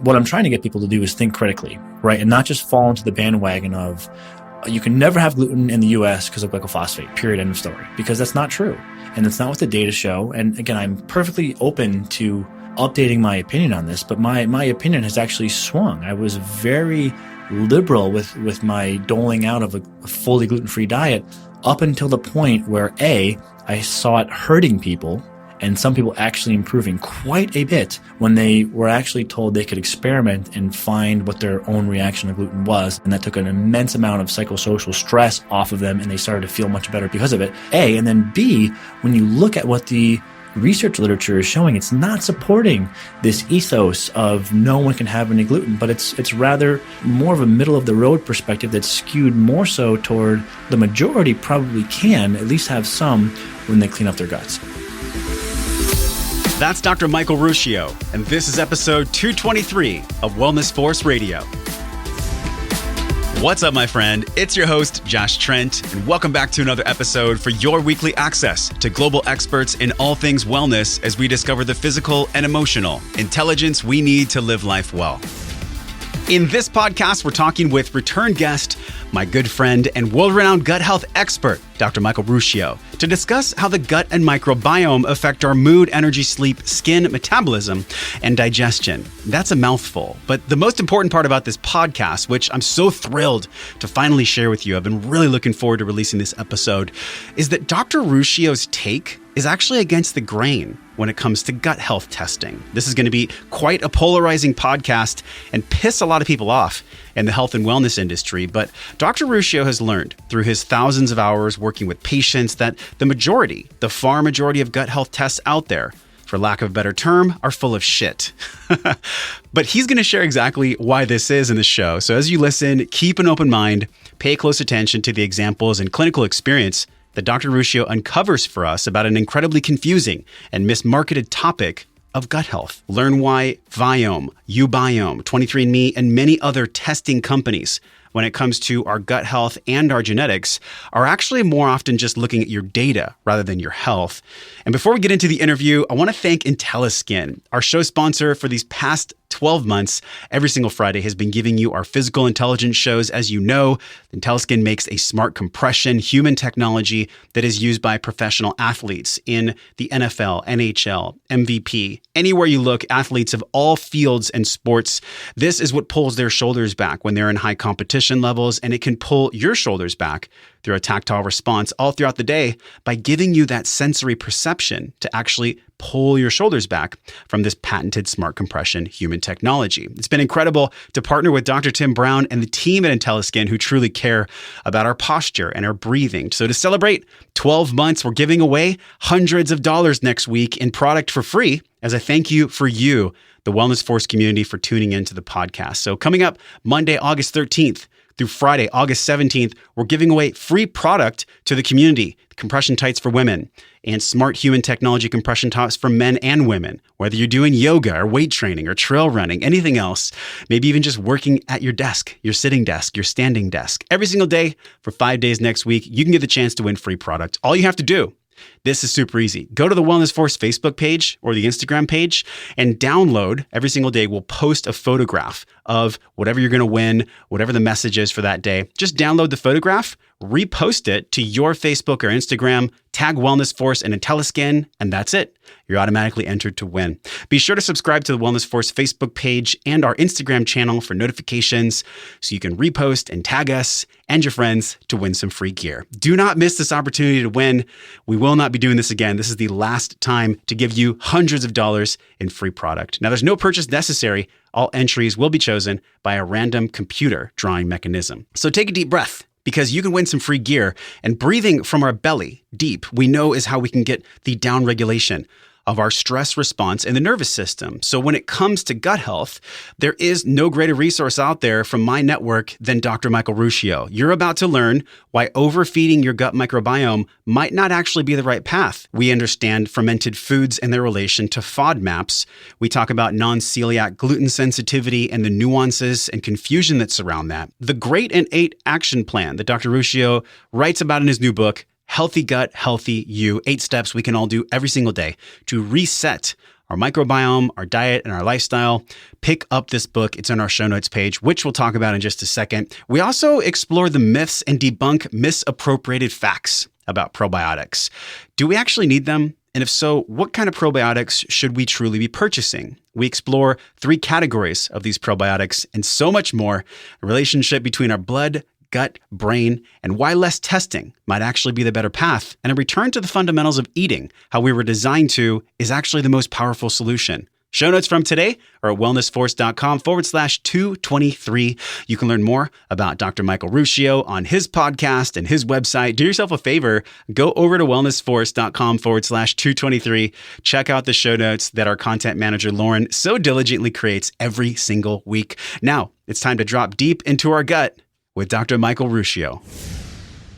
what I'm trying to get people to do is think critically, right? And not just fall into the bandwagon of you can never have gluten in the US because of glyphosate, period, end of story, because that's not true. And that's not what the data show. And again, I'm perfectly open to updating my opinion on this, but my opinion has actually swung. I was very liberal with my doling out of a fully gluten-free diet up until the point where I saw it hurting people, and some people actually improving quite a bit when they were actually told they could experiment and find what their own reaction to gluten was. And that took an immense amount of psychosocial stress off of them, and they started to feel much better because of it. And then B, when you look at what the research literature is showing, it's not supporting this ethos of no one can have any gluten, but it's rather more of a middle of the road perspective that's skewed more so toward the majority probably can at least have some when they clean up their guts. That's Dr. Michael Ruscio, and this is episode 223 of Wellness Force Radio. What's up, my friend? It's your host, Josh Trent, and welcome back to another episode for your weekly access to global experts in all things wellness as we discover the physical and emotional intelligence we need to live life well. In this podcast, we're talking with return guest, my good friend and world-renowned gut health expert, Dr. Michael Ruscio, to discuss how the gut and microbiome affect our mood, energy, sleep, skin, metabolism, and digestion. That's a mouthful, but the most important part about this podcast, which I'm so thrilled to finally share with you, I've been really looking forward to releasing this episode, is that Dr. Ruscio's take is actually against the grain when it comes to gut health testing. This is going to be quite a polarizing podcast and piss a lot of people off in the health and wellness industry, but Dr. Ruscio has learned through his thousands of hours working with patients that the far majority of gut health tests out there, for lack of a better term, are full of shit. But he's going to share exactly why this is in the show. So as you listen, keep an open mind, pay close attention to the examples and clinical experience that Dr. Ruscio uncovers for us about an incredibly confusing and mismarketed topic of gut health. Learn why Viome, Ubiome, 23andMe, and many other testing companies, when it comes to our gut health and our genetics, are actually more often just looking at your data rather than your health. And before we get into the interview, I want to thank IntelliSkin, our show sponsor for these past 12 months. Every single Friday has been giving you our physical intelligence shows. As you know, IntelliSkin makes a smart compression human technology that is used by professional athletes in the NFL, NHL, MVP. Anywhere you look, athletes of all fields and sports, this is what pulls their shoulders back when they're in high competition levels, and it can pull your shoulders back through a tactile response all throughout the day by giving you that sensory perception to actually pull your shoulders back from this patented smart compression human technology. It's been incredible to partner with Dr. Tim Brown and the team at IntelliSkin who truly care about our posture and our breathing. So to celebrate 12 months, we're giving away hundreds of dollars next week in product for free as a thank you for you, the Wellness Force community, for tuning into the podcast. So coming up Monday, August 13th, through Friday, August 17th, we're giving away free product to the community, compression tights for women, and smart human technology compression tops for men and women. Whether you're doing yoga or weight training or trail running, anything else, maybe even just working at your desk, your sitting desk, your standing desk. Every single day for 5 days next week, you can get the chance to win free product. All you have to do, this is super easy. Go to the Wellness Force Facebook page or the Instagram page and download. Every single day, we'll post a photograph of whatever you're going to win, whatever the message is for that day. Just download the photograph, repost it to your Facebook or Instagram, tag Wellness Force and IntelliSkin, and that's it. You're automatically entered to win. Be sure to subscribe to the Wellness Force Facebook page and our Instagram channel for notifications so you can repost and tag us and your friends to win some free gear. Do not miss this opportunity to win. We will not be doing this again. This is the last time to give you hundreds of dollars in free product. Now, there's no purchase necessary. All entries will be chosen by a random computer drawing mechanism. So take a deep breath, because you can win some free gear. And breathing from our belly deep, we know, is how we can get the down regulation of our stress response in the nervous system. So when it comes to gut health, there is no greater resource out there from my network than Dr. Michael Ruscio. You're about to learn why overfeeding your gut microbiome might not actually be the right path. We understand fermented foods and their relation to FODMAPs. We talk about non-celiac gluten sensitivity and the nuances and confusion that surround that. The Great and 8 action plan that Dr. Ruscio writes about in his new book, Healthy Gut, Healthy You, 8 steps we can all do every single day to reset our microbiome, our diet, and our lifestyle. Pick up this book. It's on our show notes page, which we'll talk about in just a second. We also explore the myths and debunk misappropriated facts about probiotics. Do we actually need them? And if so, what kind of probiotics should we truly be purchasing? We explore 3 categories of these probiotics and so much more, a relationship between our blood, gut, brain, and why less testing might actually be the better path, and a return to the fundamentals of eating, how we were designed to, is actually the most powerful solution. Show notes from today are at wellnessforce.com/223. You can learn more about Dr. Michael Ruscio on his podcast and his website. Do yourself a favor, go over to wellnessforce.com/223. Check out the show notes that our content manager, Lauren, so diligently creates every single week. Now, it's time to drop deep into our gut with Dr. Michael Ruscio.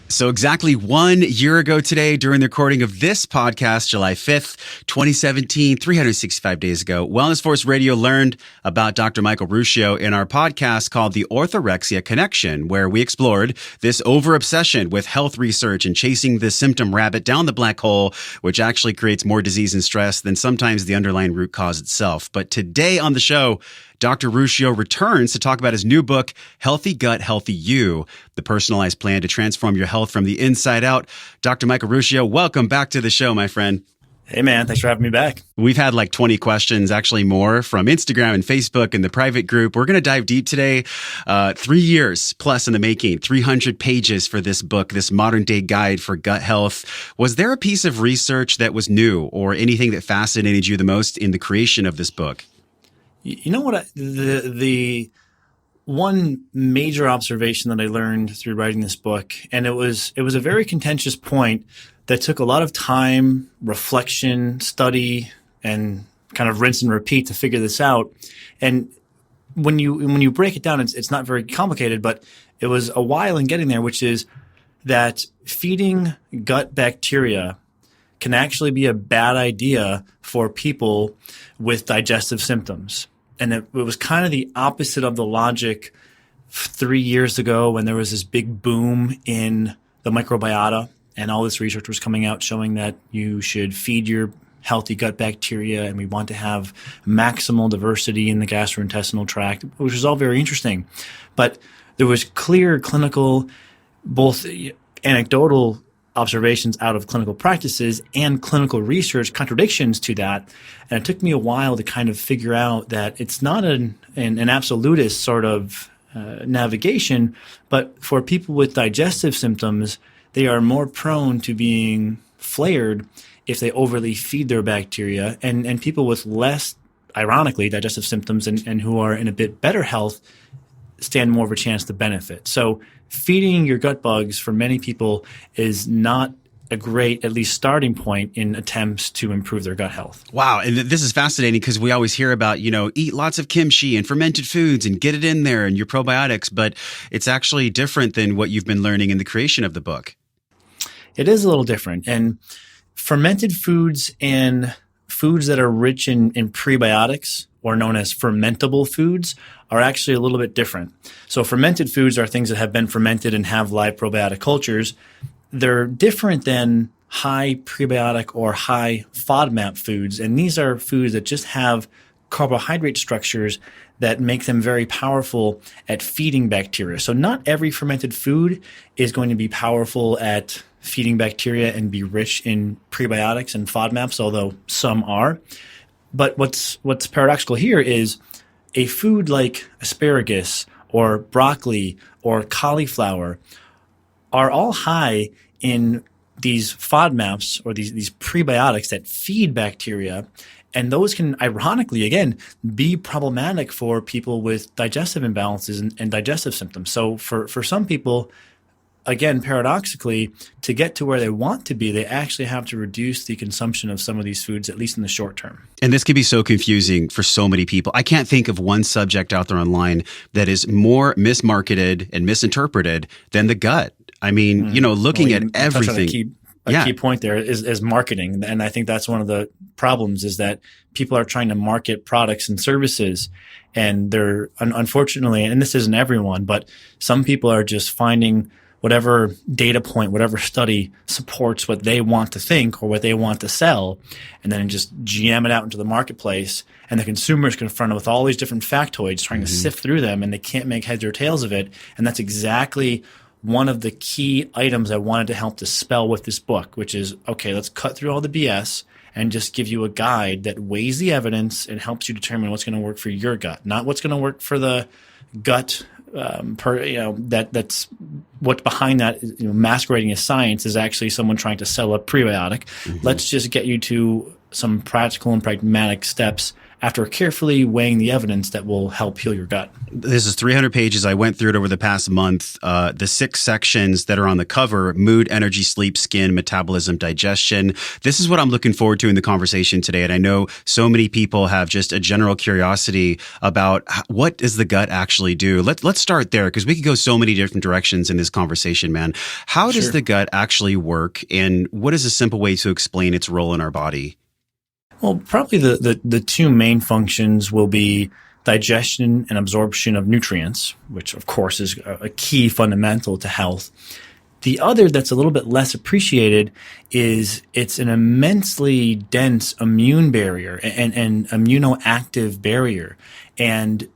So exactly 1 year ago today, during the recording of this podcast, July 5th, 2017, 365 days ago, Wellness Force Radio learned about Dr. Michael Ruscio in our podcast called The Orthorexia Connection, where we explored this over-obsession with health research and chasing the symptom rabbit down the black hole, which actually creates more disease and stress than sometimes the underlying root cause itself. But today on the show, Dr. Ruscio returns to talk about his new book, Healthy Gut, Healthy You, the personalized plan to transform your health from the inside out. Dr. Michael Ruscio, welcome back to the show, my friend. Hey, man. Thanks for having me back. We've had like 20 questions, actually more, from Instagram and Facebook and the private group. We're going to dive deep today. 3 years plus in the making, 300 pages for this book, this modern day guide for gut health. Was there a piece of research that was new or anything that fascinated you the most in the creation of this book? You know what? The one major observation that I learned through writing this book, and it was a very contentious point that took a lot of time, reflection, study, and kind of rinse and repeat to figure this out. And when you break it down, it's not very complicated, but it was a while in getting there, which is that feeding gut bacteria can actually be a bad idea for people with digestive symptoms. And it was kind of the opposite of the logic 3 years ago when there was this big boom in the microbiota and all this research was coming out showing that you should feed your healthy gut bacteria and we want to have maximal diversity in the gastrointestinal tract, which is all very interesting. But there was clear clinical, both anecdotal observations out of clinical practices and clinical research contradictions to that. And it took me a while to kind of figure out that it's not an absolutist sort of navigation, but for people with digestive symptoms, they are more prone to being flared if they overly feed their bacteria. And people with less, ironically, digestive symptoms and who are in a bit better health stand more of a chance to benefit. So feeding your gut bugs for many people is not a great, at least starting point in attempts to improve their gut health. Wow. And this is fascinating because we always hear about, eat lots of kimchi and fermented foods and get it in there and your probiotics, but it's actually different than what you've been learning in the creation of the book. It is a little different. And fermented foods and foods that are rich in prebiotics, or known as fermentable foods, are actually a little bit different. So fermented foods are things that have been fermented and have live probiotic cultures. They're different than high prebiotic or high FODMAP foods. And these are foods that just have carbohydrate structures that make them very powerful at feeding bacteria. So not every fermented food is going to be powerful at feeding bacteria and be rich in prebiotics and FODMAPs, although some are. But what's paradoxical here is a food like asparagus or broccoli or cauliflower are all high in these FODMAPs or these prebiotics that feed bacteria. And those can, ironically, again, be problematic for people with digestive imbalances and digestive symptoms. So for some people, again, paradoxically, to get to where they want to be, they actually have to reduce the consumption of some of these foods, at least in the short term. And this can be so confusing for so many people. I can't think of one subject out there online that is more mismarketed and misinterpreted than the gut. I mean, looking at everything. A key point there is marketing. And I think that's one of the problems is that people are trying to market products and services. And they're unfortunately, and this isn't everyone, but some people are just finding whatever data point, whatever study supports what they want to think or what they want to sell, and then just jam it out into the marketplace. And the consumer is confronted with all these different factoids, trying to sift through them, and they can't make heads or tails of it. And that's exactly one of the key items I wanted to help dispel with this book, which is, okay, let's cut through all the BS and just give you a guide that weighs the evidence and helps you determine what's going to work for your gut, not what's going to work for the gut. That's what's behind that, masquerading as science is actually someone trying to sell a prebiotic. Let's just get you to some practical and pragmatic steps after carefully weighing the evidence that will help heal your gut. This is 300 pages. I went through it over the past month. The 6 sections that are on the cover: mood, energy, sleep, skin, metabolism, digestion. This is what I'm looking forward to in the conversation today. And I know so many people have just a general curiosity about what does the gut actually do? Let's start there, because we could go so many different directions in this conversation, man. How does the gut actually work, and what is a simple way to explain its role in our body? Well, probably the two main functions will be digestion and absorption of nutrients, which of course is a key fundamental to health. The other that's a little bit less appreciated is it's an immensely dense immune barrier and immunoactive barrier. And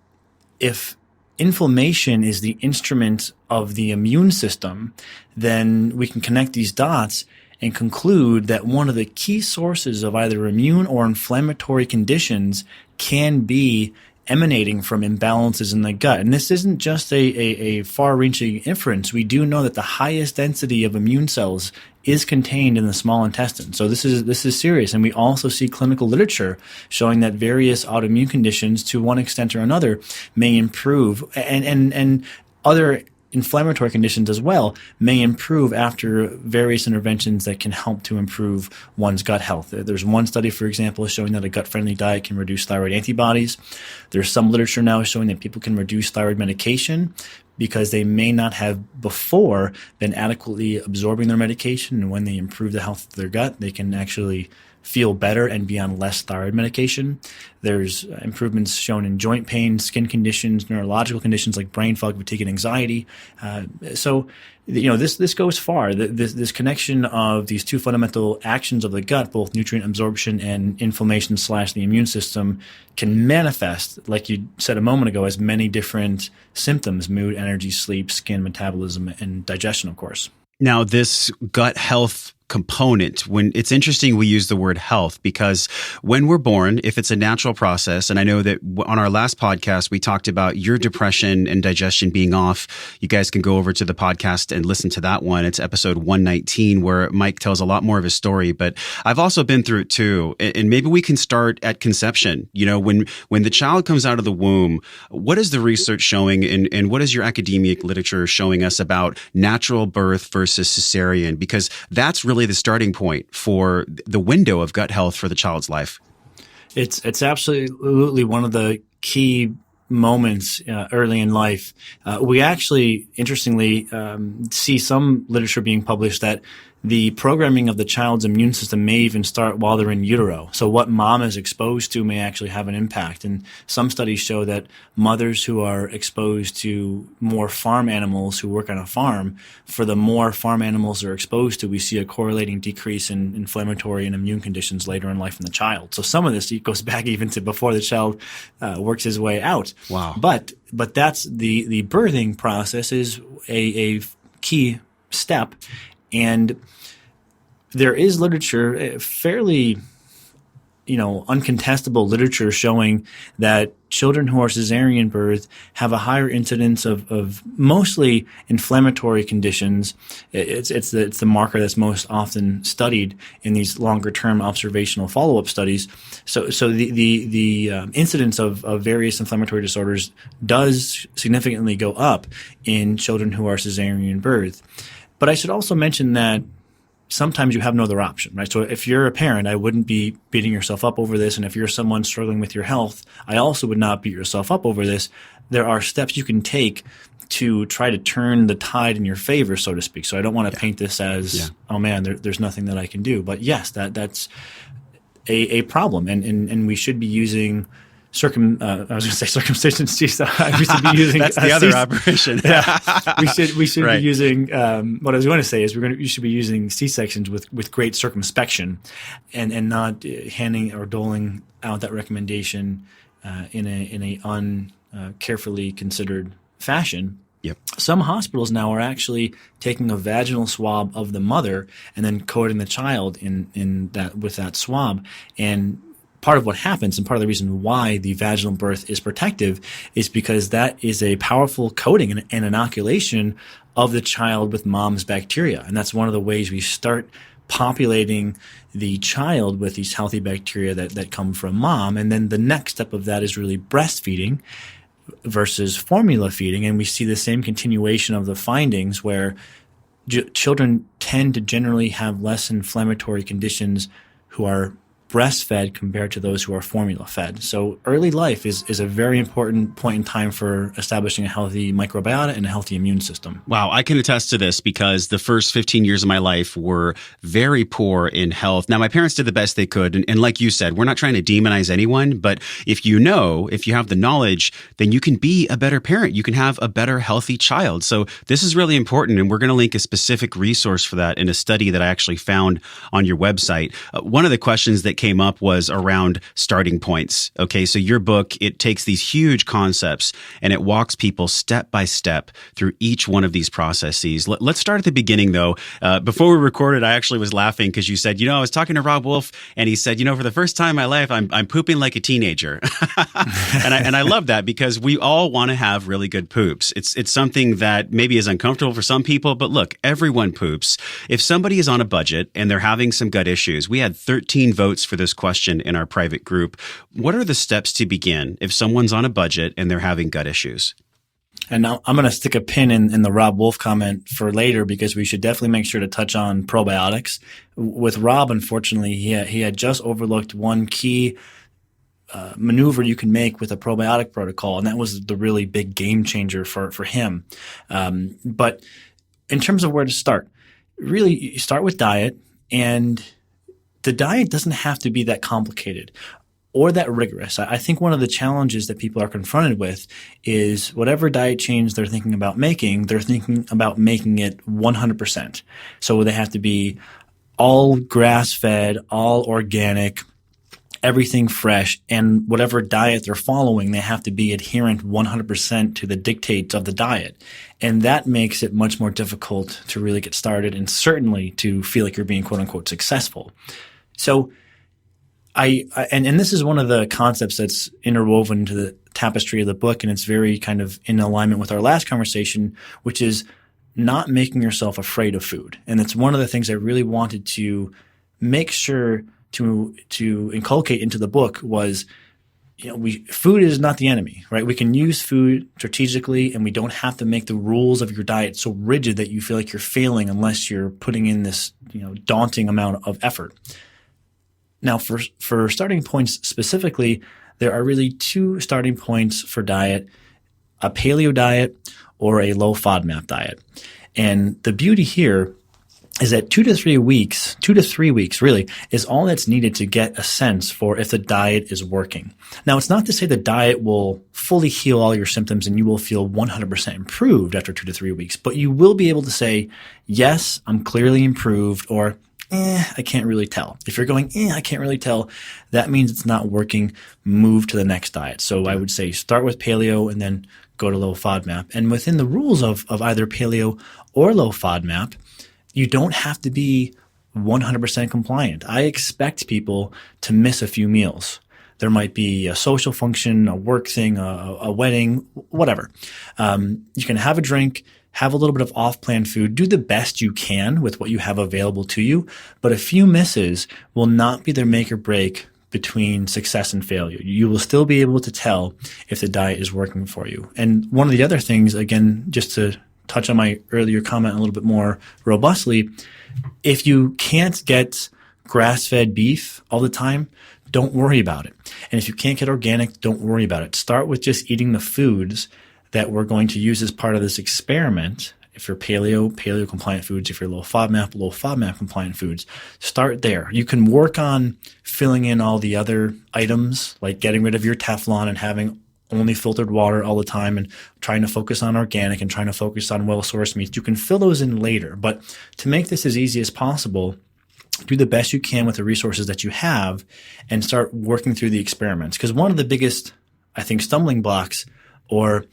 if inflammation is the instrument of the immune system, then we can connect these dots and conclude that one of the key sources of either immune or inflammatory conditions can be emanating from imbalances in the gut. And this isn't just a far-reaching inference. We do know that the highest density of immune cells is contained in the small intestine. So this is serious. And we also see clinical literature showing that various autoimmune conditions, to one extent or another, may improve, and other inflammatory conditions as well may improve after various interventions that can help to improve one's gut health. There's one study, for example, showing that a gut-friendly diet can reduce thyroid antibodies. There's some literature now showing that people can reduce thyroid medication because they may not have before been adequately absorbing their medication, and when they improve the health of their gut, they can actually feel better and be on less thyroid medication. There's improvements shown in joint pain, skin conditions, neurological conditions like brain fog, fatigue, and anxiety. So this goes far. This connection of these two fundamental actions of the gut, both nutrient absorption and inflammation / the immune system, can manifest, like you said a moment ago, as many different symptoms: mood, energy, sleep, skin, metabolism, and digestion, of course. Now, this gut health component, when it's interesting we use the word health, because when we're born, if it's a natural process, and I know that on our last podcast we talked about your depression and digestion being off. You guys can go over to the podcast and listen to that one. It's episode 119, where Mike tells a lot more of his story, but I've also been through it too. And maybe we can start at conception. When the child comes out of the womb, what is the research showing, and what is your academic literature showing us about natural birth versus cesarean? Because that's really the starting point for the window of gut health for the child's life. It's absolutely one of the key moments early in life. We actually, interestingly, see some literature being published that the programming of the child's immune system may even start while they're in utero. So what mom is exposed to may actually have an impact. And some studies show that mothers who are exposed to more farm animals who work on a farm, for the more farm animals they're exposed to, we see a correlating decrease in inflammatory and immune conditions later in life in the child. So some of this goes back even to before the child works his way out. Wow. But that's the birthing process is a key step. And there is literature, fairly, uncontestable literature showing that children who are cesarean birth have a higher incidence of mostly inflammatory conditions. It's the marker that's most often studied in these longer term observational follow-up studies. So the incidence of various inflammatory disorders does significantly go up in children who are cesarean birth. But I should also mention that sometimes you have no other option, right? So if you're a parent, I wouldn't be beating yourself up over this. And if you're someone struggling with your health, I also would not beat yourself up over this. There are steps you can take to try to turn the tide in your favor, so to speak. So I don't want to paint this as, oh man, there's nothing that I can do. But yes, that's a problem. And we should be using I was going to say circumcision C-section. We should be using that's the other operation. Yeah, we should Right. be using. What I was going to say is you should be using C-sections with great circumspection, and not handing or doling out that recommendation in a carefully considered fashion. Yep. Some hospitals now are actually taking a vaginal swab of the mother and then coating the child in that with that swab. And part of what happens, and part of the reason why the vaginal birth is protective, is because that is a powerful coating and inoculation of the child with mom's bacteria. And that's one of the ways we start populating the child with these healthy bacteria that come from mom. And then the next step of that is really breastfeeding versus formula feeding. And we see the same continuation of the findings where children tend to generally have less inflammatory conditions who are breastfed compared to those who are formula fed. So early life is a very important point in time for establishing a healthy microbiota and a healthy immune system. Wow, I can attest to this because the first 15 years of my life were very poor in health. Now, my parents did the best they could. And like you said, we're not trying to demonize anyone, but if you have the knowledge, then you can be a better parent. You can have a better, healthy child. So this is really important. And we're going to link a specific resource for that in a study that I actually found on your website. One of the questions that came up was around starting points. Okay, so your book, it takes these huge concepts and it walks people step by step through each one of these processes. Let's start at the beginning though. Before we recorded, I actually was laughing because you said, I was talking to Robb Wolf and he said, for the first time in my life, I'm pooping like a teenager. and I love that because we all want to have really good poops. It's something that maybe is uncomfortable for some people, but look, everyone poops. If somebody is on a budget and they're having some gut issues, we had 13 votes for this question in our private group. What are the steps to begin if someone's on a budget and they're having gut issues? And now I'm going to stick a pin in the Robb Wolf comment for later because we should definitely make sure to touch on probiotics. With Robb, unfortunately, he had just overlooked one key maneuver you can make with a probiotic protocol, and that was the really big game changer for him. But in terms of where to start, really you start with diet, and the diet doesn't have to be that complicated or that rigorous. I think one of the challenges that people are confronted with is whatever diet change they're thinking about making, they're thinking about making it 100%. So they have to be all grass-fed, all organic, everything fresh, and whatever diet they're following, they have to be adherent 100% to the dictates of the diet. And that makes it much more difficult to really get started and certainly to feel like you're being quote-unquote successful. So and this is one of the concepts that's interwoven into the tapestry of the book, and it's very kind of in alignment with our last conversation, which is not making yourself afraid of food. And it's one of the things I really wanted to make sure to inculcate into the book was, food is not the enemy, right? We can use food strategically, and we don't have to make the rules of your diet so rigid that you feel like you're failing unless you're putting in this, daunting amount of effort. Now, for starting points specifically, there are really two starting points for diet: a paleo diet or a low FODMAP diet. And the beauty here is that 2 to 3 weeks really is all that's needed to get a sense for if the diet is working. Now, it's not to say the diet will fully heal all your symptoms and you will feel 100% improved after 2 to 3 weeks, but you will be able to say, yes, I'm clearly improved, or I can't really tell. If you're going, I can't really tell, that means it's not working. Move to the next diet. So I would say start with paleo and then go to low FODMAP. And within the rules of either paleo or low FODMAP, you don't have to be 100% compliant. I expect people to miss a few meals. There might be a social function, a work thing, a wedding, whatever. You can have a drink, have a little bit of off-plan food, do the best you can with what you have available to you, but a few misses will not be their make or break between success and failure. You will still be able to tell if the diet is working for you. And one of the other things, again, just to touch on my earlier comment a little bit more robustly, if you can't get grass-fed beef all the time, don't worry about it. And if you can't get organic, don't worry about it. Start with just eating the foods that we're going to use as part of this experiment If you're paleo compliant foods. If you're low FODMAP compliant foods. Start there. You can work on filling in all the other items, like getting rid of your Teflon and having only filtered water all the time and trying to focus on organic and trying to focus on well-sourced meats. You can fill those in later. But to make this as easy as possible, do the best you can with the resources that you have and start working through the experiments. Because one of the biggest, I think, stumbling blocks or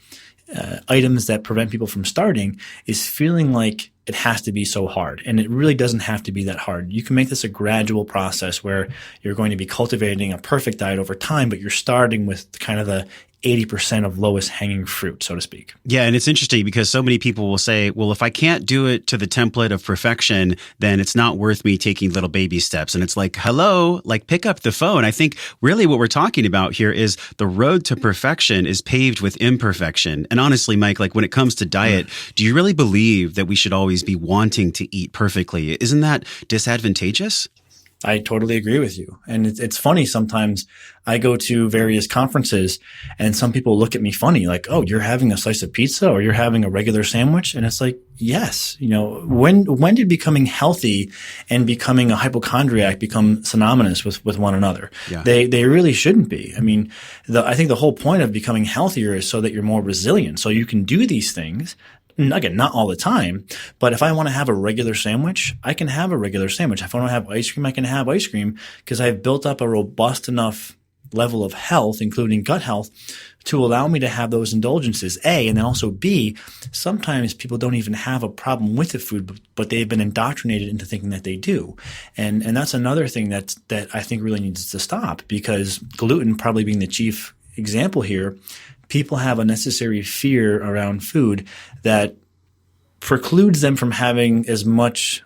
items that prevent people from starting is feeling like it has to be so hard. And it really doesn't have to be that hard. You can make this a gradual process where you're going to be cultivating a perfect diet over time, but you're starting with kind of the 80% of lowest hanging fruit, so to speak. Yeah. And it's interesting because so many people will say, well, if I can't do it to the template of perfection, then it's not worth me taking little baby steps. And it's like, hello, like pick up the phone. I think really what we're talking about here is the road to perfection is paved with imperfection. And honestly, Mike, like when it comes to diet, do you really believe that we should always be wanting to eat perfectly? Isn't that disadvantageous? I totally agree with you. And it's funny. Sometimes I go to various conferences and some people look at me funny, like, oh, you're having a slice of pizza or you're having a regular sandwich. And it's like, yes, when did becoming healthy and becoming a hypochondriac become synonymous with one another? Yeah. They really shouldn't be. I mean, I think the whole point of becoming healthier is so that you're more resilient. So you can do these things. Again, not all the time, but if I want to have a regular sandwich, I can have a regular sandwich. If I want to have ice cream, I can have ice cream because I've built up a robust enough level of health, including gut health, to allow me to have those indulgences, A, and then also B, sometimes people don't even have a problem with the food, but they've been indoctrinated into thinking that they do. And that's another thing that I think really needs to stop, because gluten probably being the chief example here, people have a necessary fear around food that precludes them from having as much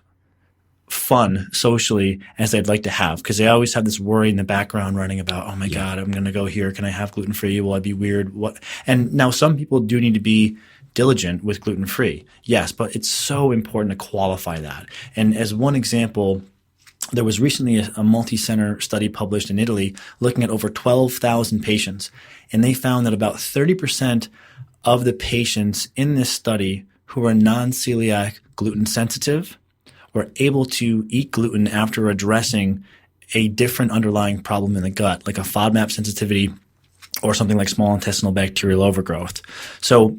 fun socially as they'd like to have, because they always have this worry in the background running about, oh my God, I'm going to go here. Can I have gluten-free? Will I be weird? What? And now some people do need to be diligent with gluten-free. Yes, but it's so important to qualify that. And as one example, there was recently a multi-center study published in Italy looking at over 12,000 patients, and they found that about 30% of the patients in this study who were non-celiac gluten sensitive were able to eat gluten after addressing a different underlying problem in the gut, like a FODMAP sensitivity or something like small intestinal bacterial overgrowth. So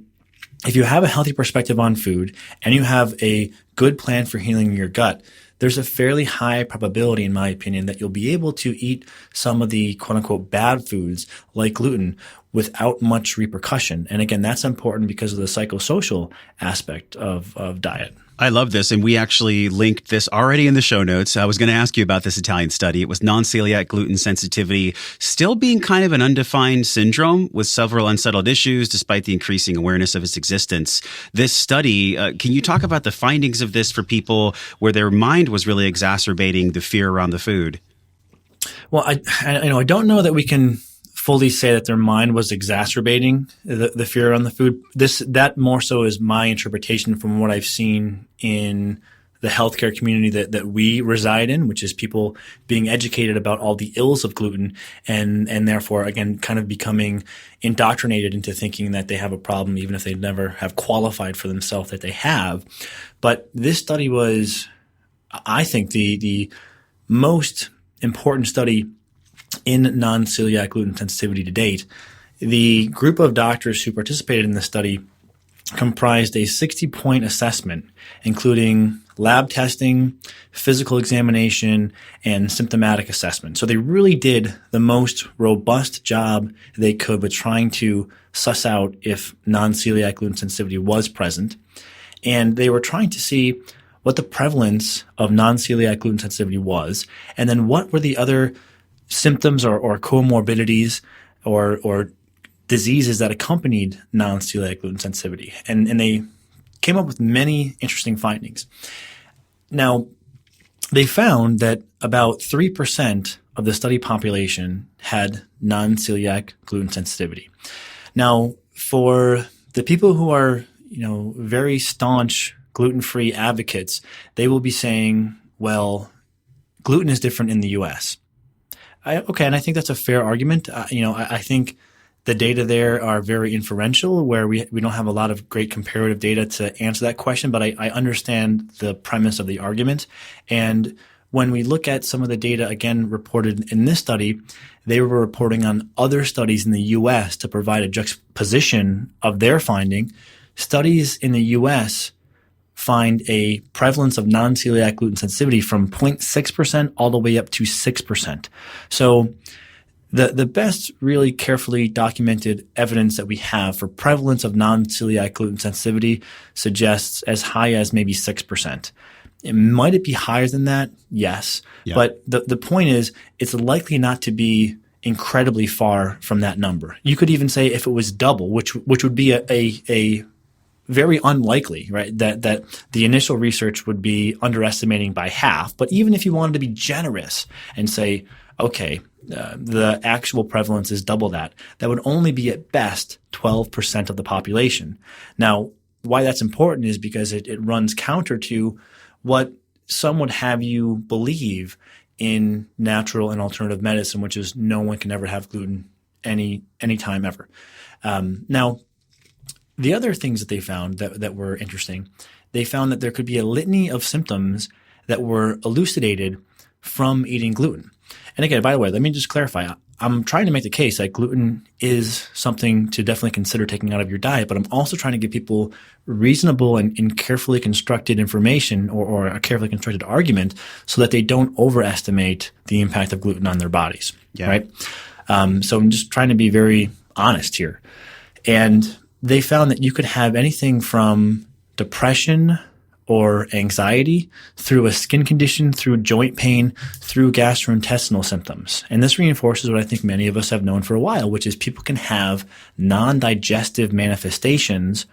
if you have a healthy perspective on food and you have a good plan for healing your gut, there's a fairly high probability, in my opinion, that you'll be able to eat some of the quote-unquote bad foods like gluten without much repercussion. And again, that's important because of the psychosocial aspect of diet. I love this. And we actually linked this already in the show notes. I was going to ask you about this Italian study. It was non-celiac gluten sensitivity still being kind of an undefined syndrome with several unsettled issues despite the increasing awareness of its existence. This study, can you talk about the findings of this for people where their mind was really exacerbating the fear around the food? Well, I don't know that we can fully say that their mind was exacerbating the fear on the food. That more so is my interpretation from what I've seen in the healthcare community that we reside in, which is people being educated about all the ills of gluten and therefore, again, kind of becoming indoctrinated into thinking that they have a problem, even if they never have qualified for themselves that they have. But this study was, I think, the most important study in non-celiac gluten sensitivity to date. The group of doctors who participated in the study comprised a 60-point assessment, including lab testing, physical examination, and symptomatic assessment. So they really did the most robust job they could with trying to suss out if non-celiac gluten sensitivity was present. And they were trying to see what the prevalence of non-celiac gluten sensitivity was, and then what were the other symptoms or comorbidities or diseases that accompanied non-celiac gluten sensitivity. And they came up with many interesting findings. Now, they found that about 3% of the study population had non-celiac gluten sensitivity. Now, for the people who are, very staunch gluten-free advocates, they will be saying, well, gluten is different in the U.S. And I think that's a fair argument. I think The data there are very inferential, where we don't have a lot of great comparative data to answer that question, but I understand the premise of the argument. And when we look at some of the data, again, reported in this study, they were reporting on other studies in the U.S. to provide a juxtaposition of their finding. Studies in the U.S. find a prevalence of non-celiac gluten sensitivity from 0.6% all the way up to 6%. So the best really carefully documented evidence that we have for prevalence of non-celiac gluten sensitivity suggests as high as maybe 6%. Might it be higher than that? Yes. Yeah. But the point is, it's likely not to be incredibly far from that number. You could even say if it was double, which would be a very unlikely, right? That the initial research would be underestimating by half. But even if you wanted to be generous and say, okay, the actual prevalence is double that would only be at best 12% of the population. Now, why that's important is because it runs counter to what some would have you believe in natural and alternative medicine, which is no one can ever have gluten any time ever. Now, the other things that they found that were interesting, they found that there could be a litany of symptoms that were elucidated from eating gluten. And again, by the way, let me just clarify. I'm trying to make the case that gluten is something to definitely consider taking out of your diet, but I'm also trying to give people reasonable and carefully constructed information or a carefully constructed argument so that they don't overestimate the impact of gluten on their bodies, right? So I'm just trying to be very honest here. And they found that you could have anything from depression or anxiety, through a skin condition, through joint pain, through gastrointestinal symptoms. And this reinforces what I think many of us have known for a while, which is people can have non-digestive manifestations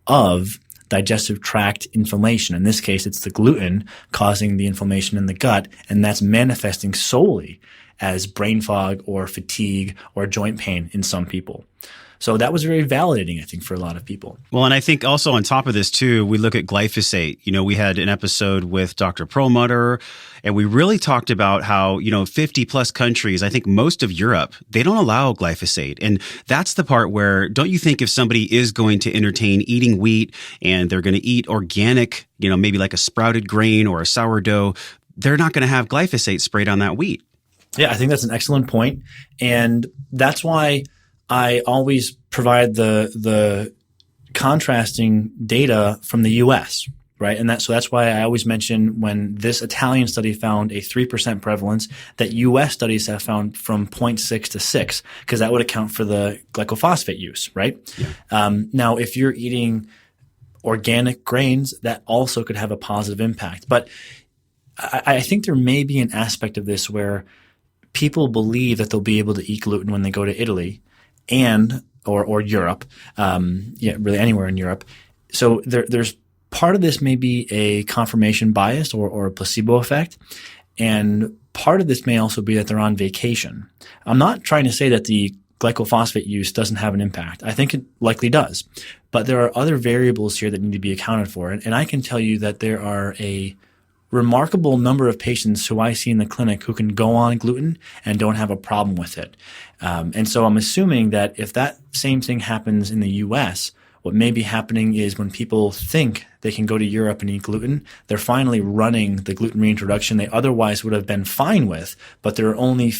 of digestive tract inflammation. In this case, it's the gluten causing the inflammation in the gut, and that's manifesting solely as brain fog or fatigue or joint pain in some people. So that was very validating, I think, for a lot of people. Well, and I think also on top of this, too, we look at glyphosate. You know, we had an episode with Dr. PERLMUTTER, and we really talked about how, 50 plus countries, I think most of Europe, they don't allow glyphosate. And that's the part where, don't you think if somebody is going to entertain eating wheat and they're going to eat organic, maybe like a sprouted grain or a sourdough, they're not going to have glyphosate sprayed on that wheat? Yeah, I think that's an excellent point. And that's why I always provide the contrasting data from the U.S., right? And that's why I always mention when this Italian study found a 3% prevalence, that U.S. studies have found from 0.6 to 6, because that would account for the glycophosphate use, right? Yeah. Now, if you're eating organic grains, that also could have a positive impact. But I think there may be an aspect of this where people believe that they'll be able to eat gluten when they go to Italy or Europe, really anywhere in Europe. So there's part of this may be a confirmation bias or a placebo effect, and part of this may also be that they're on vacation. I'm not trying to say that the glycophosphate use doesn't have an impact. I think it likely does, but there are other variables here that need to be accounted for, and I can tell you that there are a remarkable number of patients who I see in the clinic who can go on gluten and don't have a problem with it. And so I'm assuming that if that same thing happens in the U.S., what may be happening is when people think they can go to Europe and eat gluten, they're finally running the gluten reintroduction they otherwise would have been fine with, but they're only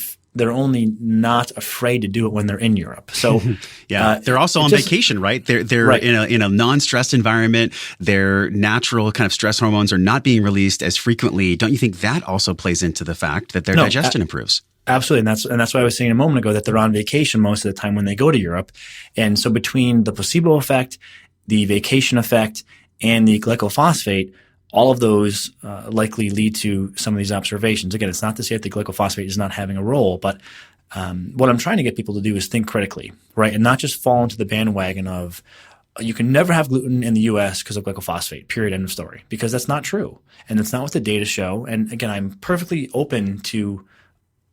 not afraid to do it when they're in Europe. So they're also on vacation, right? They're right. in a non-stressed environment. Their natural kind of stress hormones are not being released as frequently. Don't you think that also plays into the fact that their digestion improves? Absolutely. And that's why I was saying a moment ago that they're on vacation most of the time when they go to Europe. And so between the placebo effect, the vacation effect, and the glycophosphate, all of those likely lead to some of these observations. Again, it's not to say that the glycophosphate is not having a role, but what I'm trying to get people to do is think critically, right? And not just fall into the bandwagon of you can never have gluten in the U.S. because of glycophosphate, period, end of story, because that's not true. And it's not what the data show. And again, I'm perfectly open to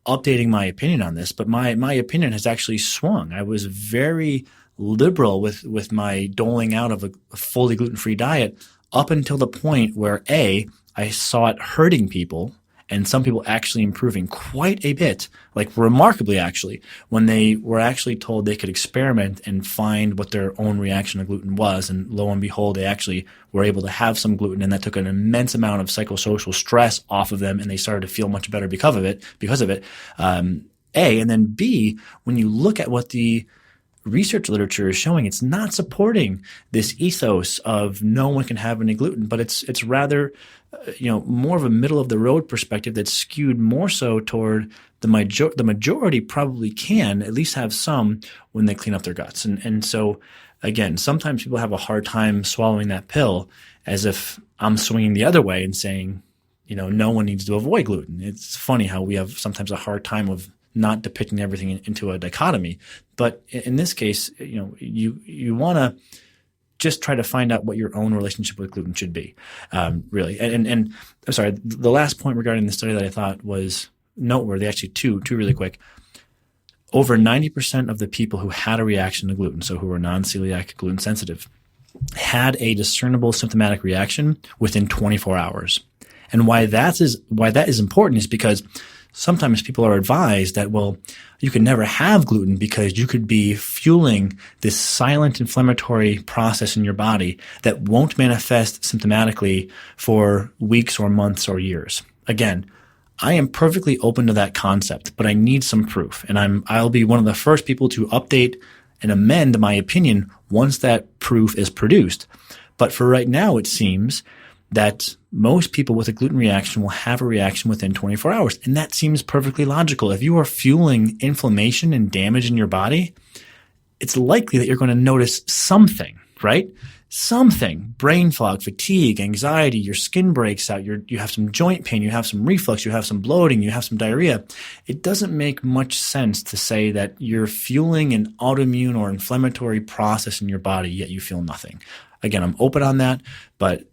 updating my opinion on this, but my opinion has actually swung. I was very liberal with my doling out of a fully gluten-free diet up until the point where I saw it hurting people, and some people actually improving quite a bit, like remarkably actually, when they were actually told they could experiment and find what their own reaction to gluten was. And lo and behold, they actually were able to have some gluten, and that took an immense amount of psychosocial stress off of them, and they started to feel much better because of it. A, and then B, when you look at what the research literature is showing, it's not supporting this ethos of no one can have any gluten, but it's rather, more of a middle of the road perspective that's skewed more so toward the majority probably can at least have some when they clean up their guts. And so again, sometimes people have a hard time swallowing that pill, as if I'm swinging the other way and saying, no one needs to avoid gluten. It's funny how we have sometimes a hard time of not depicting everything into a dichotomy. But in this case, you want to just try to find out what your own relationship with gluten should be, really. And I'm sorry, the last point regarding the study that I thought was noteworthy, actually two really quick. Over 90% of the people who had a reaction to gluten, so who were non-celiac, gluten sensitive, had a discernible symptomatic reaction within 24 hours. And why that is important is because sometimes people are advised that, well, you can never have gluten because you could be fueling this silent inflammatory process in your body that won't manifest symptomatically for weeks or months or years. Again, I am perfectly open to that concept, but I need some proof. And I'll be one of the first people to update and amend my opinion once that proof is produced. But for right now, it seems that most people with a gluten reaction will have a reaction within 24 hours. And that seems perfectly logical. If you are fueling inflammation and damage in your body, it's likely that you're going to notice something, right? Something, brain fog, fatigue, anxiety, your skin breaks out, you have some joint pain, you have some reflux, you have some bloating, you have some diarrhea. It doesn't make much sense to say that you're fueling an autoimmune or inflammatory process in your body, yet you feel nothing. Again, I'm open on that, but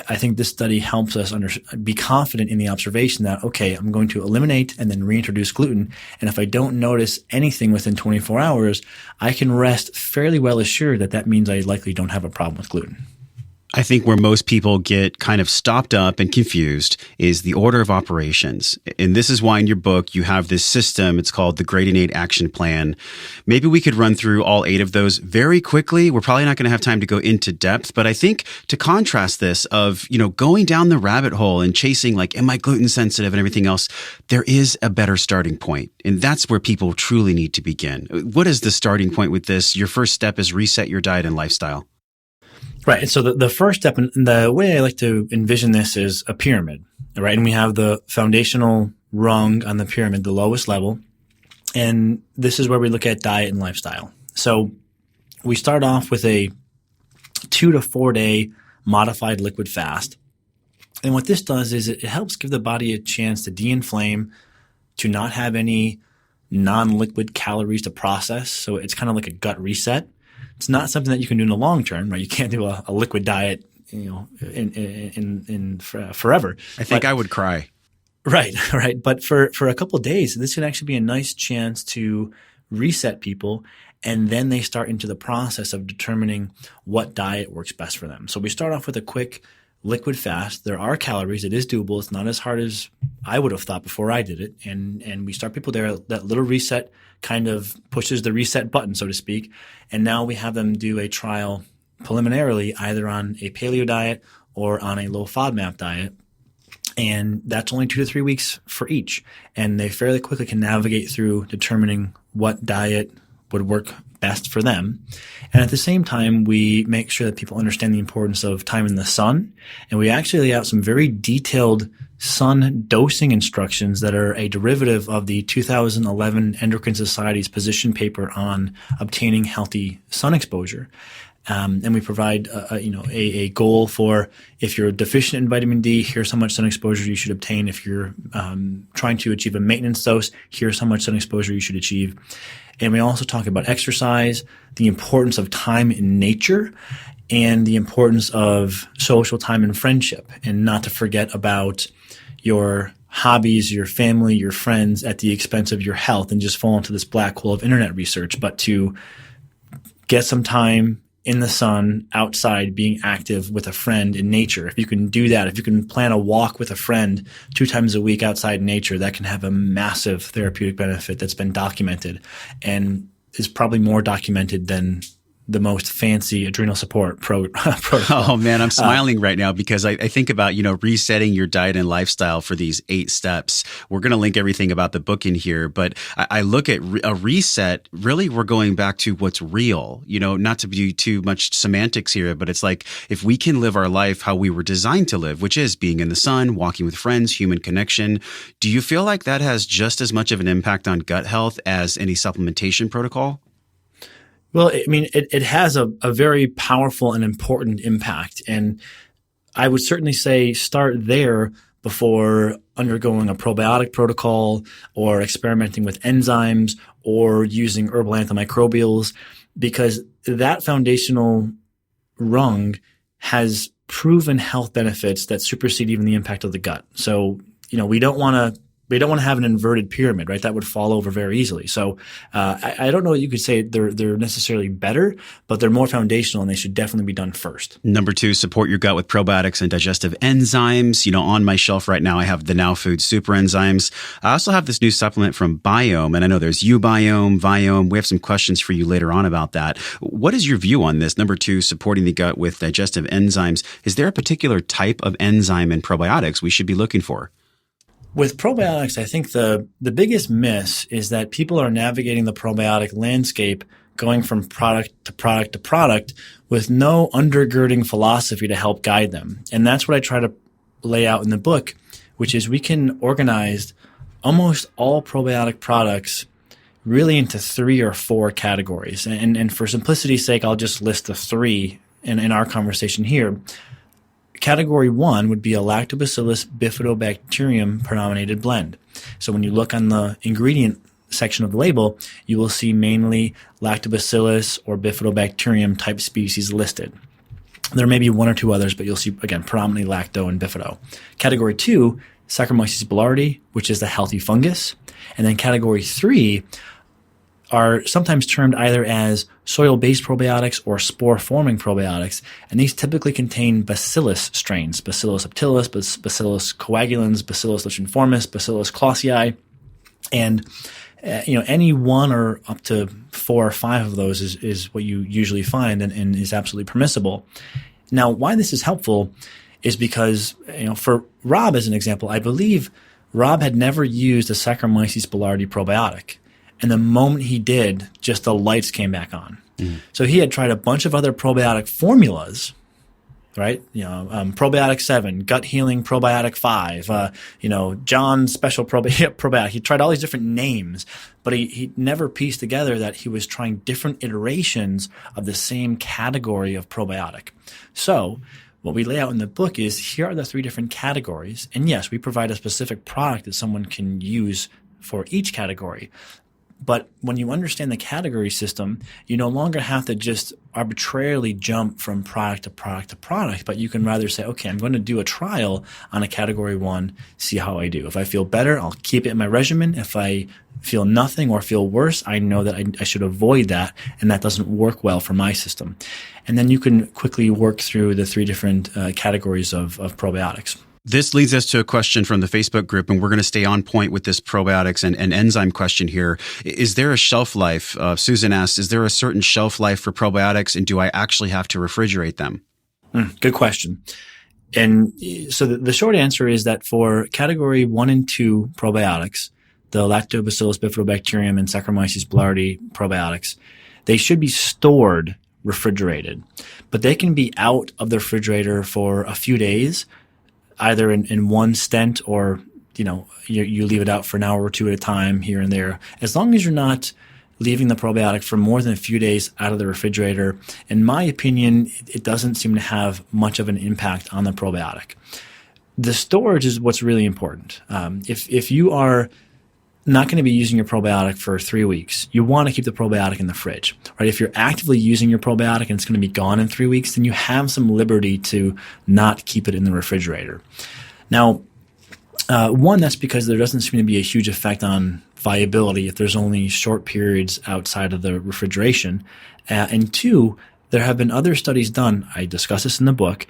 I think this study helps us be confident in the observation that, okay, I'm going to eliminate and then reintroduce gluten. And if I don't notice anything within 24 hours, I can rest fairly well assured that means I likely don't have a problem with gluten. I think where most people get kind of stopped up and confused is the order of operations. And this is why in your book you have this system. It's called the Grade 8 Action Plan. Maybe we could run through all 8 of those very quickly. We're probably not going to have time to go into depth, but I think to contrast this of, going down the rabbit hole and chasing like, am I gluten sensitive and everything else, there is a better starting point. And that's where people truly need to begin. What is the starting point with this? Your first step is reset your diet and lifestyle. Right. And so the first step, and the way I like to envision this is a pyramid, right? And we have the foundational rung on the pyramid, the lowest level. And this is where we look at diet and lifestyle. So we start off with a 2 to 4 day modified liquid fast. And what this does is it helps give the body a chance to de-inflame, to not have any non-liquid calories to process. So it's kind of like a gut reset. It's not something that you can do in the long term, right? You can't do a liquid diet, in forever. I think I would cry. Right. But for a couple of days, this can actually be a nice chance to reset people, and then they start into the process of determining what diet works best for them. So we start off with a quick liquid fast. There are calories. It is doable. It's not as hard as I would have thought before I did it. And we start people there. That little reset kind of pushes the reset button, so to speak. And now we have them do a trial preliminarily either on a paleo diet or on a low FODMAP diet. And that's only 2 to 3 weeks for each. And they fairly quickly can navigate through determining what diet would work best for them. And at the same time, we make sure that people understand the importance of time in the sun. And we actually lay out some very detailed sun dosing instructions that are a derivative of the 2011 Endocrine Society's position paper on obtaining healthy sun exposure. And we provide, a goal for if you're deficient in vitamin D, here's how much sun exposure you should obtain. If you're trying to achieve a maintenance dose, here's how much sun exposure you should achieve. And we also talk about exercise, the importance of time in nature, and the importance of social time and friendship, and not to forget about your hobbies, your family, your friends at the expense of your health and just fall into this black hole of internet research, but to get some time in the sun, outside, being active with a friend in nature. If you can do that, if you can plan a walk with a friend 2 times a week outside in nature, that can have a massive therapeutic benefit that's been documented and is probably more documented than the most fancy adrenal support protocol. Oh man, I'm smiling right now because I think about, resetting your diet and lifestyle for these 8 steps. We're going to link everything about the book in here, but I look at a reset. Really, we're going back to what's real, not to be too much semantics here, but it's like if we can live our life how we were designed to live, which is being in the sun, walking with friends, human connection. Do you feel like that has just as much of an impact on gut health as any supplementation protocol? Well, I mean, it has a very powerful and important impact. And I would certainly say start there before undergoing a probiotic protocol or experimenting with enzymes or using herbal antimicrobials, because that foundational rung has proven health benefits that supersede even the impact of the gut. So, we don't want to have an inverted pyramid, right? That would fall over very easily. So I don't know that you could say they're necessarily better, but they're more foundational and they should definitely be done first. Number 2, support your gut with probiotics and digestive enzymes. On my shelf right now, I have the Now Food Super Enzymes. I also have this new supplement from Biome, and I know there's Ubiome, Viome. We have some questions for you later on about that. What is your view on this? Number 2, supporting the gut with digestive enzymes. Is there a particular type of enzyme in probiotics we should be looking for? With probiotics, I think the biggest miss is that people are navigating the probiotic landscape going from product to product to product with no undergirding philosophy to help guide them. And that's what I try to lay out in the book, which is we can organize almost all probiotic products really into 3 or 4 categories. And for simplicity's sake, I'll just list the 3 in our conversation here. Category 1 would be a Lactobacillus bifidobacterium predominated blend. So when you look on the ingredient section of the label, you will see mainly Lactobacillus or bifidobacterium type species listed. There may be 1 or 2 others, but you'll see, again, predominantly lacto and bifido. Category 2, Saccharomyces boulardii, which is the healthy fungus. And then category 3 are sometimes termed either as soil-based probiotics or spore-forming probiotics, and these typically contain bacillus strains, Bacillus subtilis, Bacillus coagulans, Bacillus licheniformis, Bacillus clausii, and any 1 or up to 4 or 5 of those is what you usually find and is absolutely permissible. Now, why this is helpful is because, for Rob as an example, I believe Rob had never used a Saccharomyces boulardii probiotic. And the moment he did, just the lights came back on. So he had tried a bunch of other probiotic formulas, right? Probiotic 7, gut healing probiotic 5, John's special probiotic. He tried all these different names, but he never pieced together that he was trying different iterations of the same category of probiotic. So what we lay out in the book is here are the 3 different categories. And yes, we provide a specific product that someone can use for each category. But when you understand the category system, you no longer have to just arbitrarily jump from product to product to product, but you can rather say, okay, I'm going to do a trial on a category 1, see how I do. If I feel better, I'll keep it in my regimen. If I feel nothing or feel worse, I know that I should avoid that, and that doesn't work well for my system. And then you can quickly work through the 3 different categories of probiotics. This leads us to a question from the Facebook group, and we're going to stay on point with this probiotics and enzyme question here. Is there a shelf life? Susan asks, is there a certain shelf life for probiotics, and do I actually have to refrigerate them? Good question. And so the short answer is that for category 1 and 2 probiotics, the Lactobacillus bifidobacterium and Saccharomyces boulardii probiotics, they should be stored refrigerated, but they can be out of the refrigerator for a few days, either in one stent or, you leave it out for an hour or 2 at a time here and there. As long as you're not leaving the probiotic for more than a few days out of the refrigerator, in my opinion, it doesn't seem to have much of an impact on the probiotic. The storage is what's really important. If you are not going to be using your probiotic for 3 weeks, you want to keep the probiotic in the fridge, right? If you're actively using your probiotic and it's going to be gone in 3 weeks, then you have some liberty to not keep it in the refrigerator. Now, one, that's because there doesn't seem to be a huge effect on viability if there's only short periods outside of the refrigeration. And 2, there have been other studies done, I discuss this in the book,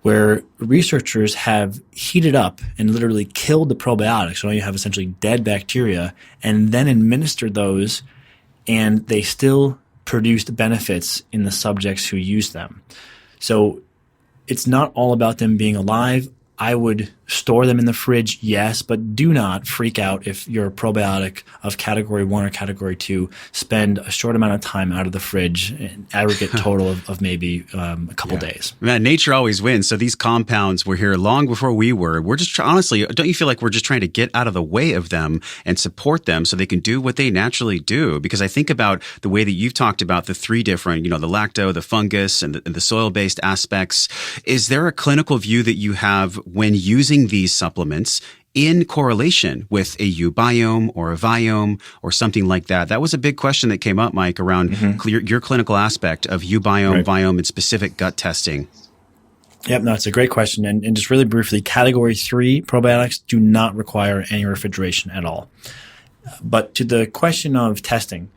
where researchers have heated up and literally killed the probiotics. So now you have essentially dead bacteria, and then administered those, and they still produced benefits in the subjects who used them. So it's not all about them being alive. I would store them in the fridge, yes, but do not freak out if your probiotic of category 1 or category 2 spend a short amount of time out of the fridge, an aggregate total of maybe a couple days. Man, nature always wins. So these compounds were here long before we were. We're just honestly, don't you feel like we're just trying to get out of the way of them and support them so they can do what they naturally do? Because I think about the way that you've talked about the 3 different, the lacto, the fungus, and the soil-based aspects. Is there a clinical view that you have when using these supplements in correlation with a eubiome or a viome or something like that? That was a big question that came up, Mike, around your clinical aspect of eubiome, viome, and specific gut testing. Yep, no, it's a great question. And just really briefly, category 3 probiotics do not require any refrigeration at all. But to the question of testing,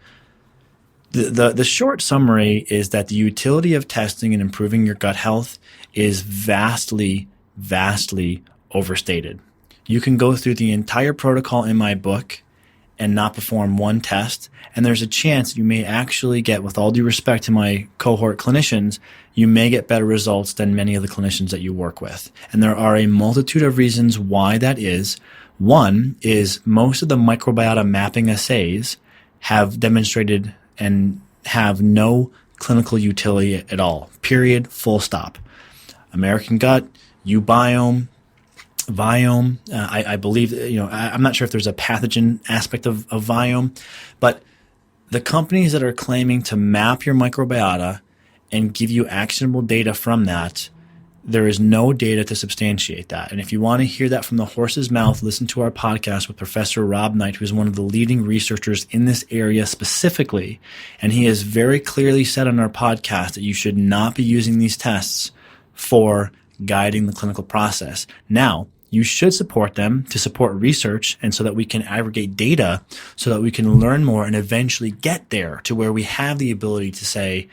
the short summary is that the utility of testing and improving your gut health is vastly overstated. You can go through the entire protocol in my book and not perform one test, and there's a chance you may actually get, with all due respect to my cohort clinicians, you may get better results than many of the clinicians that you work with. And there are a multitude of reasons why that is. One is most of the microbiota mapping assays have demonstrated and have no clinical utility at all. Period. Full stop. American Gut, eubiome, viome. I believe, I'm not sure if there's a pathogen aspect of viome, but the companies that are claiming to map your microbiota and give you actionable data from that, there is no data to substantiate that. And if you want to hear that from the horse's mouth, listen to our podcast with Professor Rob Knight, who is one of the leading researchers in this area specifically. And he has very clearly said on our podcast that you should not be using these tests for guiding the clinical process. Now, you should support them to support research and so that we can aggregate data so that we can learn more and eventually get there to where we have the ability to say,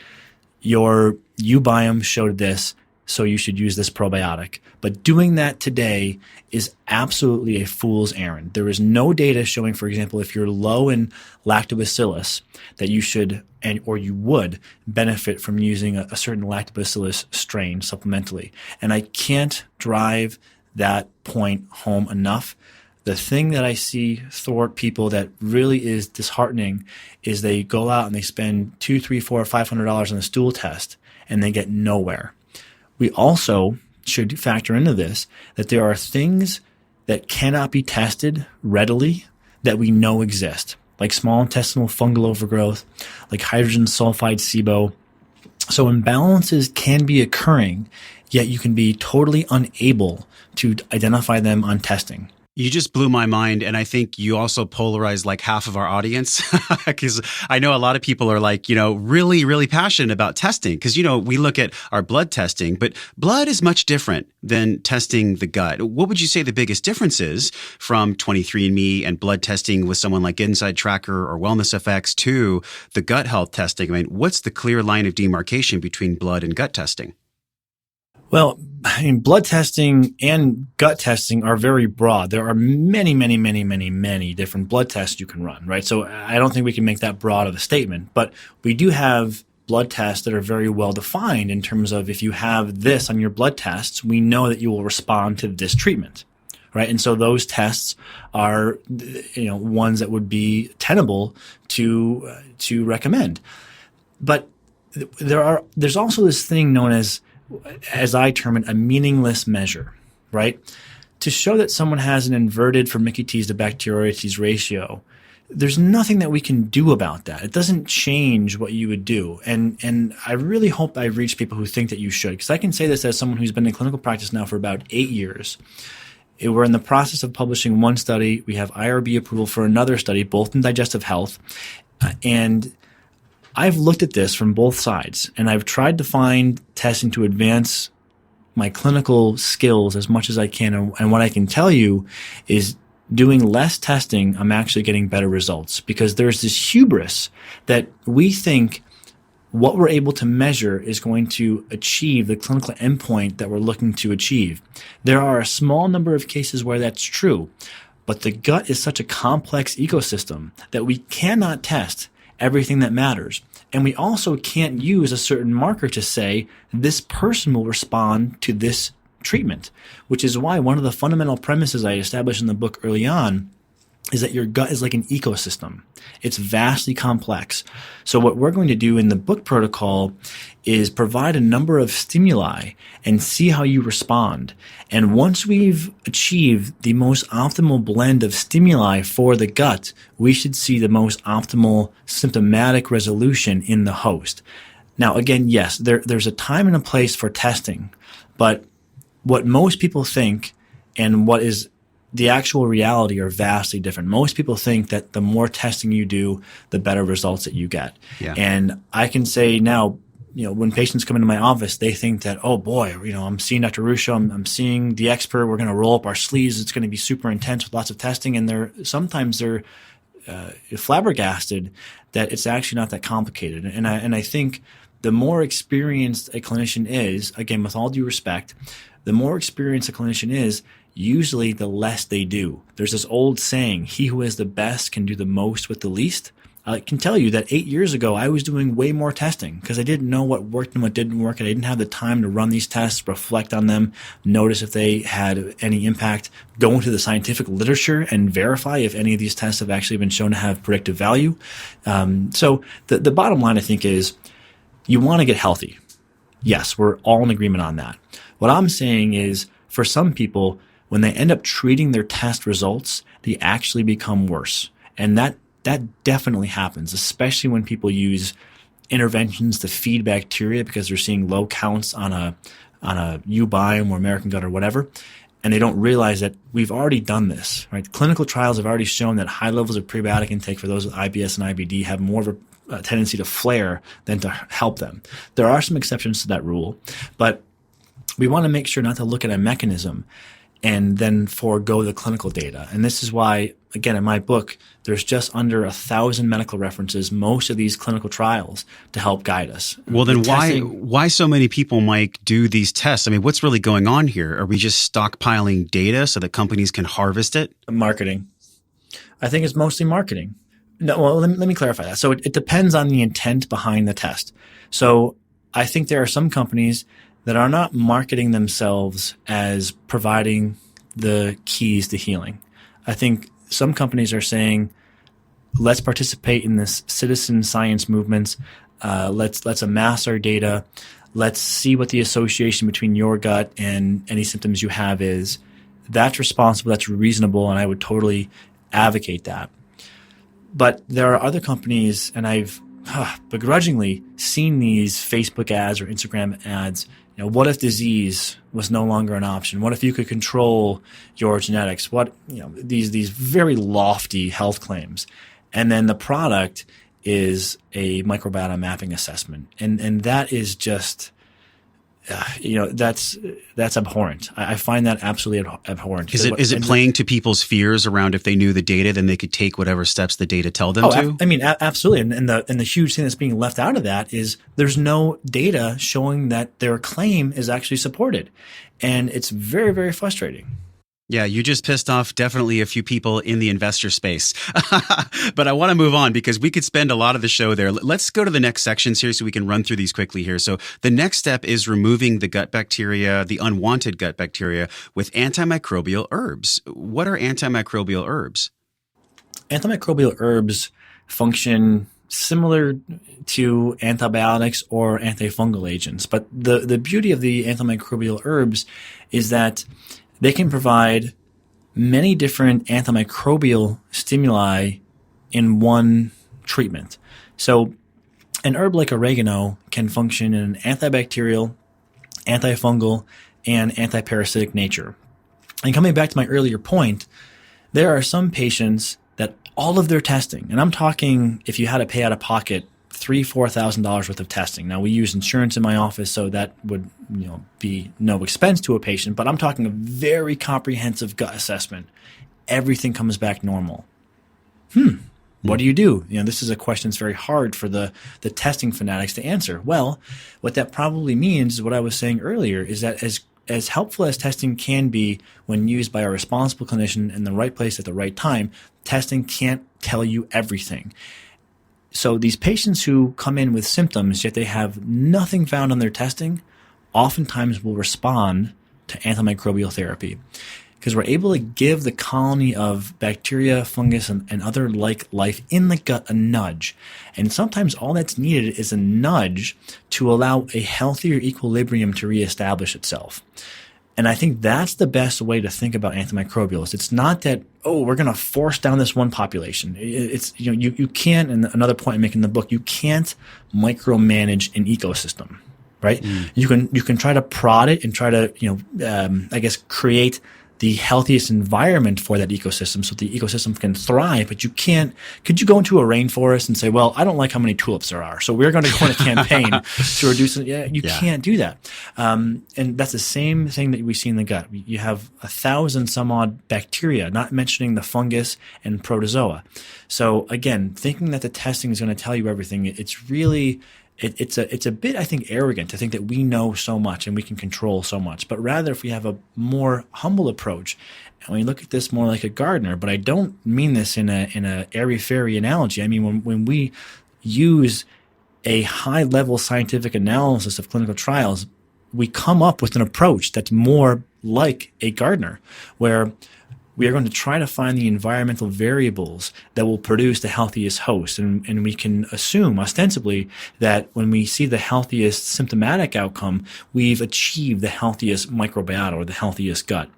your eubiome showed this, so you should use this probiotic. But doing that today is absolutely a fool's errand. There is no data showing, for example, if you're low in lactobacillus, that you should or you would benefit from using a certain lactobacillus strain supplementally. And I can't drive that point home enough. The thing that I see thwart people that really is disheartening is they go out and they spend $200, $300, $400, $500 on a stool test and they get nowhere. We also should factor into this that there are things that cannot be tested readily that we know exist, like small intestinal fungal overgrowth, like hydrogen sulfide SIBO. So imbalances can be occurring, yet you can be totally unable to identify them on testing. You just blew my mind. And I think you also polarized like half of our audience because I know a lot of people are like, really, really passionate about testing because, we look at our blood testing, but blood is much different than testing the gut. What would you say the biggest difference is from 23andMe and blood testing with someone like Inside Tracker or Wellness FX to the gut health testing? I mean, what's the clear line of demarcation between blood and gut testing? Well, blood testing and gut testing are very broad. There are many, many, many, many, many different blood tests you can run, right? So I don't think we can make that broad of a statement, but we do have blood tests that are very well defined in terms of if you have this on your blood tests, we know that you will respond to this treatment, right? And so those tests are, ones that would be tenable to recommend. But there's also this thing known as I term it, a meaningless measure, right? To show that someone has an inverted Firmicutes to Bacteroides ratio, there's nothing that we can do about that. It doesn't change what you would do. And I really hope I've reached people who think that you should, because I can say this as someone who's been in clinical practice now for about 8 years. We're in the process of publishing one study. We have IRB approval for another study, both in digestive health. And I've looked at this from both sides, and I've tried to find testing to advance my clinical skills as much as I can. And what I can tell you is doing less testing, I'm actually getting better results because there's this hubris that we think what we're able to measure is going to achieve the clinical endpoint that we're looking to achieve. There are a small number of cases where that's true, but the gut is such a complex ecosystem that we cannot test everything that matters. And we also can't use a certain marker to say this person will respond to this treatment, which is why one of the fundamental premises I established in the book early on is that your gut is like an ecosystem. It's vastly complex. So what we're going to do in the book protocol is provide a number of stimuli and see how you respond. And once we've achieved the most optimal blend of stimuli for the gut, we should see the most optimal symptomatic resolution in the host. Now, again, yes, there's a time and a place for testing, but what most people think and what is the actual reality are vastly different. Most people think that the more testing you do, the better results that you get. Yeah. And I can say now, when patients come into my office, they think that, oh boy, I'm seeing Dr. Ruscio, I'm seeing the expert, we're going to roll up our sleeves, it's going to be super intense with lots of testing. And sometimes they're flabbergasted that it's actually not that complicated. And I think the more experienced a clinician is, again, with all due respect, the more experienced a clinician is, usually the less they do. There's this old saying, he who is the best can do the most with the least. I can tell you that 8 years ago, I was doing way more testing because I didn't know what worked and what didn't work, and I didn't have the time to run these tests, reflect on them, notice if they had any impact, go into the scientific literature and verify if any of these tests have actually been shown to have predictive value. So the bottom line, I think, is you want to get healthy. Yes, we're all in agreement on that. What I'm saying is, for some people, when they end up treating their test results, they actually become worse. And that definitely happens, especially when people use interventions to feed bacteria because they're seeing low counts on a ubiome or American gut or whatever. And they don't realize that we've already done this, right? Clinical trials have already shown that high levels of prebiotic intake for those with IBS and IBD have more of a tendency to flare than to help them. There are some exceptions to that rule, but we want to make sure not to look at a mechanism and then forego the clinical data. And this is why, again, in my book, there's just under 1,000 medical references, most of these clinical trials, to help guide us. Well, then why so many people, Mike, do these tests? I mean, what's really going on here? Are we just stockpiling data so that companies can harvest it? Marketing. I think it's mostly marketing. No, well, let me clarify that. So it depends on the intent behind the test. So I think there are some companies that are not marketing themselves as providing the keys to healing. I think some companies are saying, let's participate in this citizen science movement. Let's amass our data. Let's see what the association between your gut and any symptoms you have is. That's responsible. That's reasonable. And I would totally advocate that. But there are other companies, and I've begrudgingly seen these Facebook ads or Instagram ads. What if disease was no longer an option? What if you could control your genetics? These very lofty health claims. And then the product is a microbiota mapping assessment. And that is just, that's abhorrent. I find that absolutely abhorrent. Is it playing to people's fears around if they knew the data, then they could take whatever steps the data tell them to? Absolutely. And the huge thing that's being left out of that is there's no data showing that their claim is actually supported. And it's very, very frustrating. Yeah, you just pissed off definitely a few people in the investor space. But I want to move on because we could spend a lot of the show there. Let's go to the next sections here so we can run through these quickly here. So the next step is removing the gut bacteria, the unwanted gut bacteria, with antimicrobial herbs. What are antimicrobial herbs? Antimicrobial herbs function similar to antibiotics or antifungal agents. But the beauty of the antimicrobial herbs is that they can provide many different antimicrobial stimuli in one treatment. So an herb like oregano can function in an antibacterial, antifungal, and antiparasitic nature. And coming back to my earlier point, there are some patients that all of their testing, and I'm talking if you had to pay out of pocket $3,000-$4,000 worth of testing. Now we use insurance in my office, so that would be no expense to a patient. But I'm talking a very comprehensive gut assessment. Everything comes back normal. What do you do? This is a question that's very hard for the testing fanatics to answer. Well, what that probably means is what I was saying earlier, is that as helpful as testing can be when used by a responsible clinician in the right place at the right time, testing can't tell you everything. So these patients who come in with symptoms, yet they have nothing found on their testing, oftentimes will respond to antimicrobial therapy, because we're able to give the colony of bacteria, fungus, and other like life in the gut a nudge. And sometimes all that's needed is a nudge to allow a healthier equilibrium to reestablish itself. And I think that's the best way to think about antimicrobials. It's not that, we're going to force down this one population. It's, you can't, and another point I make in the book, you can't micromanage an ecosystem, right? You can try to prod it and try to, create the healthiest environment for that ecosystem so the ecosystem can thrive. But could you go into a rainforest and say, well, I don't like how many tulips there are, so we're going to go on a campaign to reduce it? You can't do that. And that's the same thing that we see in the gut. You have 1,000 some odd bacteria, not mentioning the fungus and protozoa. So again, thinking that the testing is going to tell you everything, it's really, it's a bit, I think, arrogant to think that we know so much and we can control so much. But rather, if we have a more humble approach, and we look at this more like a gardener, but I don't mean this in a airy-fairy analogy. I mean, when we use a high-level scientific analysis of clinical trials, we come up with an approach that's more like a gardener, where we are going to try to find the environmental variables that will produce the healthiest host. And we can assume, ostensibly, that when we see the healthiest symptomatic outcome, we've achieved the healthiest microbiota or the healthiest gut.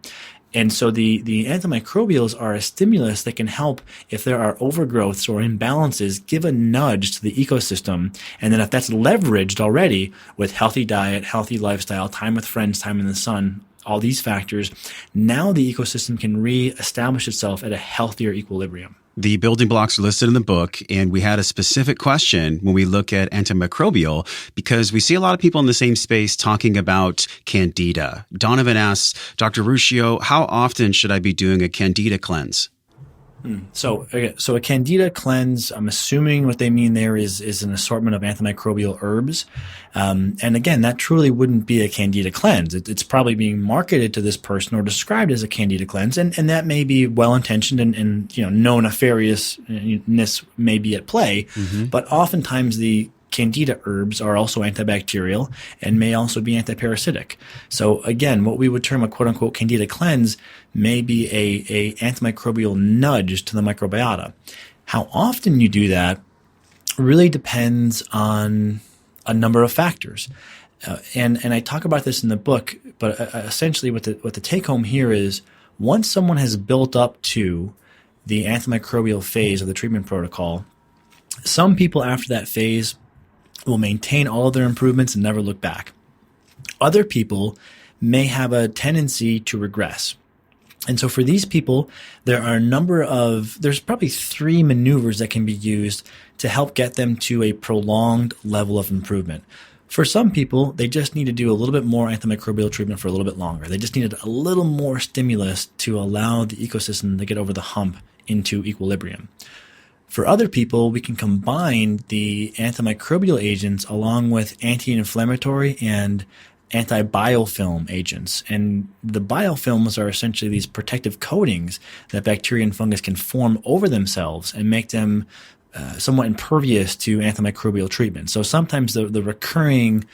And so the antimicrobials are a stimulus that can help, if there are overgrowths or imbalances, give a nudge to the ecosystem. And then if that's leveraged already with healthy diet, healthy lifestyle, time with friends, time in the sun, all these factors, now the ecosystem can re-establish itself at a healthier equilibrium. The building blocks are listed in the book, and we had a specific question when we look at antimicrobial, because we see a lot of people in the same space talking about candida. Donovan asks, Dr. Ruscio, how often should I be doing a candida cleanse? So a candida cleanse, I'm assuming what they mean there is an assortment of antimicrobial herbs. And again, that truly wouldn't be a candida cleanse. It's probably being marketed to this person or described as a candida cleanse. And that may be well-intentioned and no nefariousness may be at play. But oftentimes the candida herbs are also antibacterial and may also be antiparasitic. So again, what we would term a quote-unquote candida cleanse may be a antimicrobial nudge to the microbiota. How often you do that really depends on a number of factors. And I talk about this in the book, but essentially what the take-home here is, once someone has built up to the antimicrobial phase of the treatment protocol, some people after that phase will maintain all of their improvements and never look back. Other people may have a tendency to regress. And so for these people, there's probably 3 maneuvers that can be used to help get them to a prolonged level of improvement. For some people, they just need to do a little bit more antimicrobial treatment for a little bit longer. They just needed a little more stimulus to allow the ecosystem to get over the hump into equilibrium. For other people, we can combine the antimicrobial agents along with anti-inflammatory and anti-biofilm agents. And the biofilms are essentially these protective coatings that bacteria and fungus can form over themselves and make them somewhat impervious to antimicrobial treatment. So sometimes the recurring,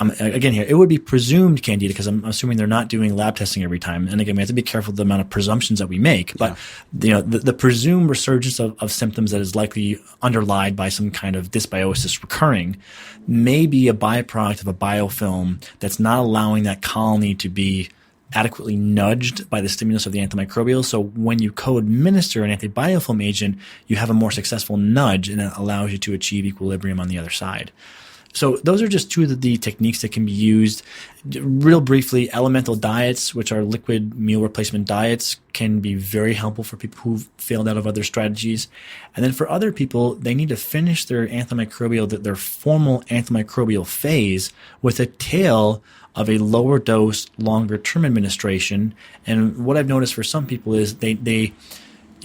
again here, it would be presumed candida, because I'm assuming they're not doing lab testing every time. And again, we have to be careful with the amount of presumptions that we make. But the presumed resurgence of symptoms that is likely underlied by some kind of dysbiosis recurring may be a byproduct of a biofilm that's not allowing that colony to be adequately nudged by the stimulus of the antimicrobial. So when you co-administer an antibiofilm agent, you have a more successful nudge, and it allows you to achieve equilibrium on the other side. So those are just 2 of the techniques that can be used. Real briefly, elemental diets, which are liquid meal replacement diets, can be very helpful for people who've failed out of other strategies. And then for other people, they need to finish their their formal antimicrobial phase with a tail of a lower dose, longer term administration. And what I've noticed for some people is they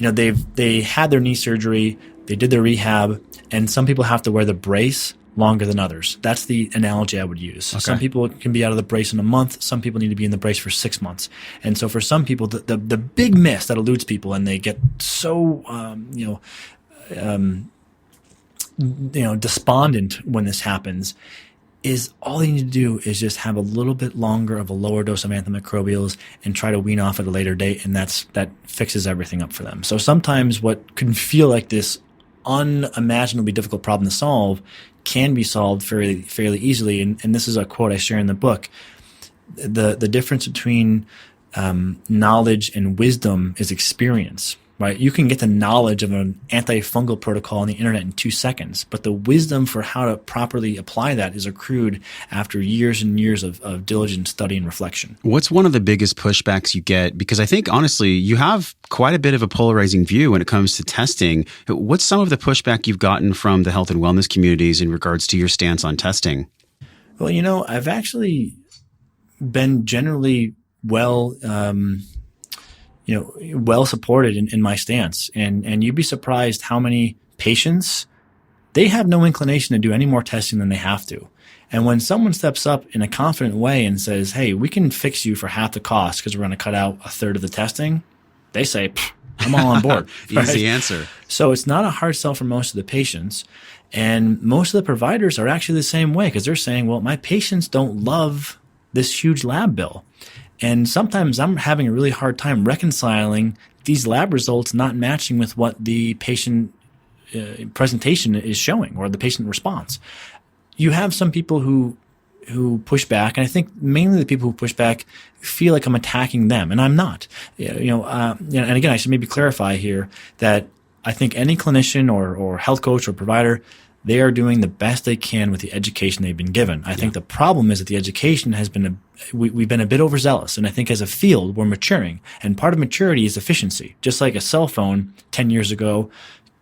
had their knee surgery. they did their rehab, and some people have to wear the brace longer than others. That's the analogy I would use. Okay. Some people can be out of the brace in a month. Some people need to be in the brace for 6 months. And so for some people, the big miss that eludes people, and they get so, despondent when this happens, is all they need to do is just have a little bit longer of a lower dose of antimicrobials and try to wean off at a later date, and that fixes everything up for them. So sometimes what can feel like this unimaginably difficult problem to solve can be solved fairly easily. And this is a quote I share in the book. The difference between knowledge and wisdom is experience. Right? You can get the knowledge of an antifungal protocol on the internet in 2 seconds, but the wisdom for how to properly apply that is accrued after years and years of diligent study and reflection. What's one of the biggest pushbacks you get? Because I think, honestly, you have quite a bit of a polarizing view when it comes to testing. What's some of the pushback you've gotten from the health and wellness communities in regards to your stance on testing? Well, I've actually been generally well supported in my stance. And you'd be surprised how many patients, they have no inclination to do any more testing than they have to. And when someone steps up in a confident way and says, hey, we can fix you for half the cost because we're going to cut out a third of the testing, they say, I'm all on board. Easy answer. So it's not a hard sell for most of the patients. And most of the providers are actually the same way, because they're saying, well, my patients don't love this huge lab bill. And sometimes I'm having a really hard time reconciling these lab results not matching with what the patient presentation is showing, or the patient response. You have some people who push back, and I think mainly the people who push back feel like I'm attacking them, and I'm not. And again, I should maybe clarify here that I think any clinician or health coach or provider, they are doing the best they can with the education they've been given. I think the problem is that the education has been we've been a bit overzealous, and I think as a field we're maturing. And part of maturity is efficiency. Just like a cell phone 10 years ago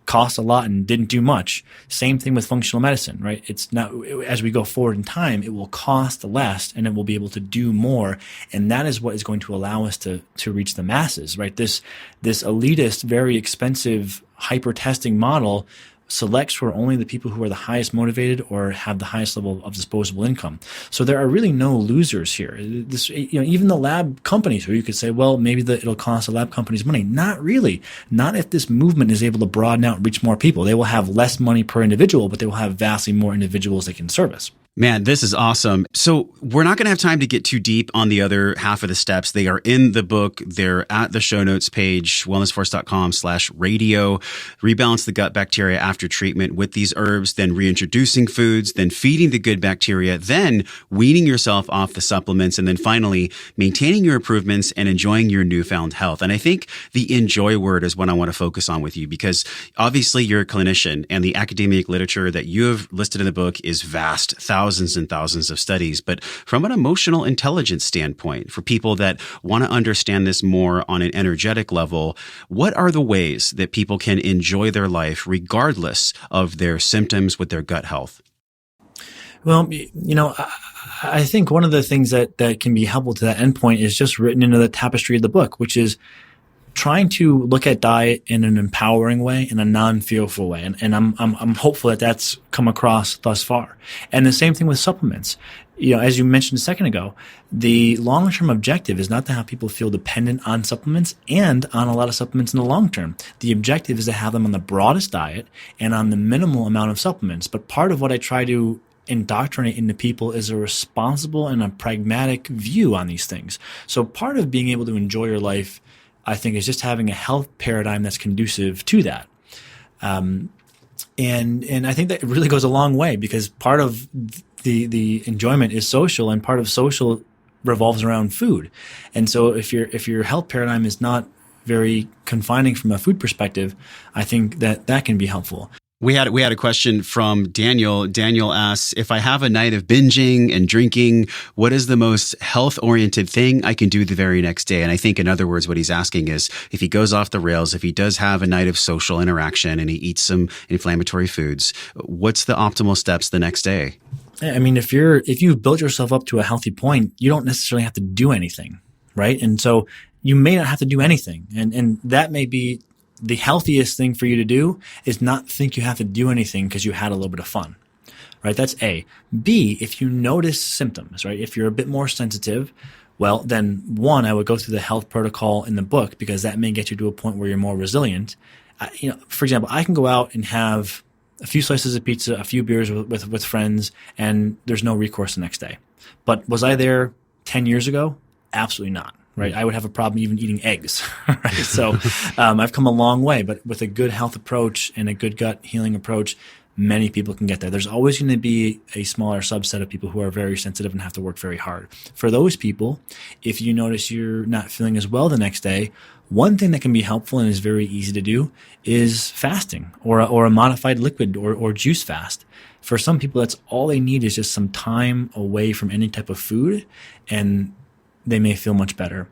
cost a lot and didn't do much. Same thing with functional medicine, right? It's not, as we go forward in time, it will cost less and it will be able to do more. And that is what is going to allow us to reach the masses, right? This elitist, very expensive hyper testing model selects for only the people who are the highest motivated or have the highest level of disposable income. So there are really no losers here. Even the lab companies, who you could say, well, maybe it'll cost the lab companies money. Not really. Not if this movement is able to broaden out and reach more people. They will have less money per individual, but they will have vastly more individuals they can service. Man, this is awesome. So we're not going to have time to get too deep on the other half of the steps. They are in the book. They're at the show notes page, wellnessforce.com/radio. Rebalance the gut bacteria after treatment with these herbs, then reintroducing foods, then feeding the good bacteria, then weaning yourself off the supplements, and then finally maintaining your improvements and enjoying your newfound health. And I think the enjoy word is what I want to focus on with you, because obviously you're a clinician and the academic literature that you have listed in the book is vast, thousands and thousands of studies. But from an emotional intelligence standpoint, for people that want to understand this more on an energetic level, what are the ways that people can enjoy their life regardless of their symptoms with their gut health? Well, I think one of the things that can be helpful to that endpoint is just written into the tapestry of the book, which is trying to look at diet in an empowering way, in a non-fearful way. And I'm hopeful that that's come across thus far. And the same thing with supplements. As you mentioned a second ago, the long-term objective is not to have people feel dependent on supplements and on a lot of supplements in the long term. The objective is to have them on the broadest diet and on the minimal amount of supplements. But part of what I try to indoctrinate into people is a responsible and a pragmatic view on these things. So part of being able to enjoy your life, I think, is just having a health paradigm that's conducive to that. And I think that it really goes a long way, because part of the enjoyment is social, and part of social revolves around food. And so if your health paradigm is not very confining from a food perspective, I think that can be helpful. We had a question from Daniel. Daniel asks, if I have a night of binging and drinking, what is the most health-oriented thing I can do the very next day? And I think, in other words, what he's asking is, if he goes off the rails, if he does have a night of social interaction and he eats some inflammatory foods, what's the optimal steps the next day? I mean, if you've built yourself up to a healthy point, you don't necessarily have to do anything, right? And so you may not have to do anything. And that may be the healthiest thing for you to do is not think you have to do anything because you had a little bit of fun, right? That's A. B, if you notice symptoms, right? If you're a bit more sensitive, well, then one, I would go through the health protocol in the book because that may get you to a point where you're more resilient. For example, I can go out and have a few slices of pizza, a few beers with friends, and there's no recourse the next day. But was I there 10 years ago? Absolutely not. Right. I would have a problem even eating eggs. Right. So I've come a long way, but with a good health approach and a good gut healing approach, many people can get there. There's always going to be a smaller subset of people who are very sensitive and have to work very hard. For those people, if you notice you're not feeling as well the next day, one thing that can be helpful and is very easy to do is fasting or a modified liquid or juice fast. For some people, that's all they need is just some time away from any type of food, and they may feel much better.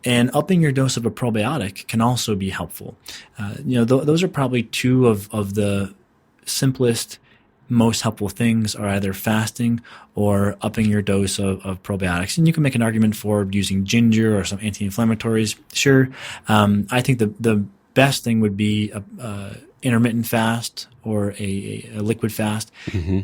And upping your dose of a probiotic can also be helpful. Those are probably two of the simplest, most helpful things are either fasting or upping your dose of probiotics. And you can make an argument for using ginger or some anti-inflammatories. Sure. I think the best thing would be a intermittent fast or a liquid fast,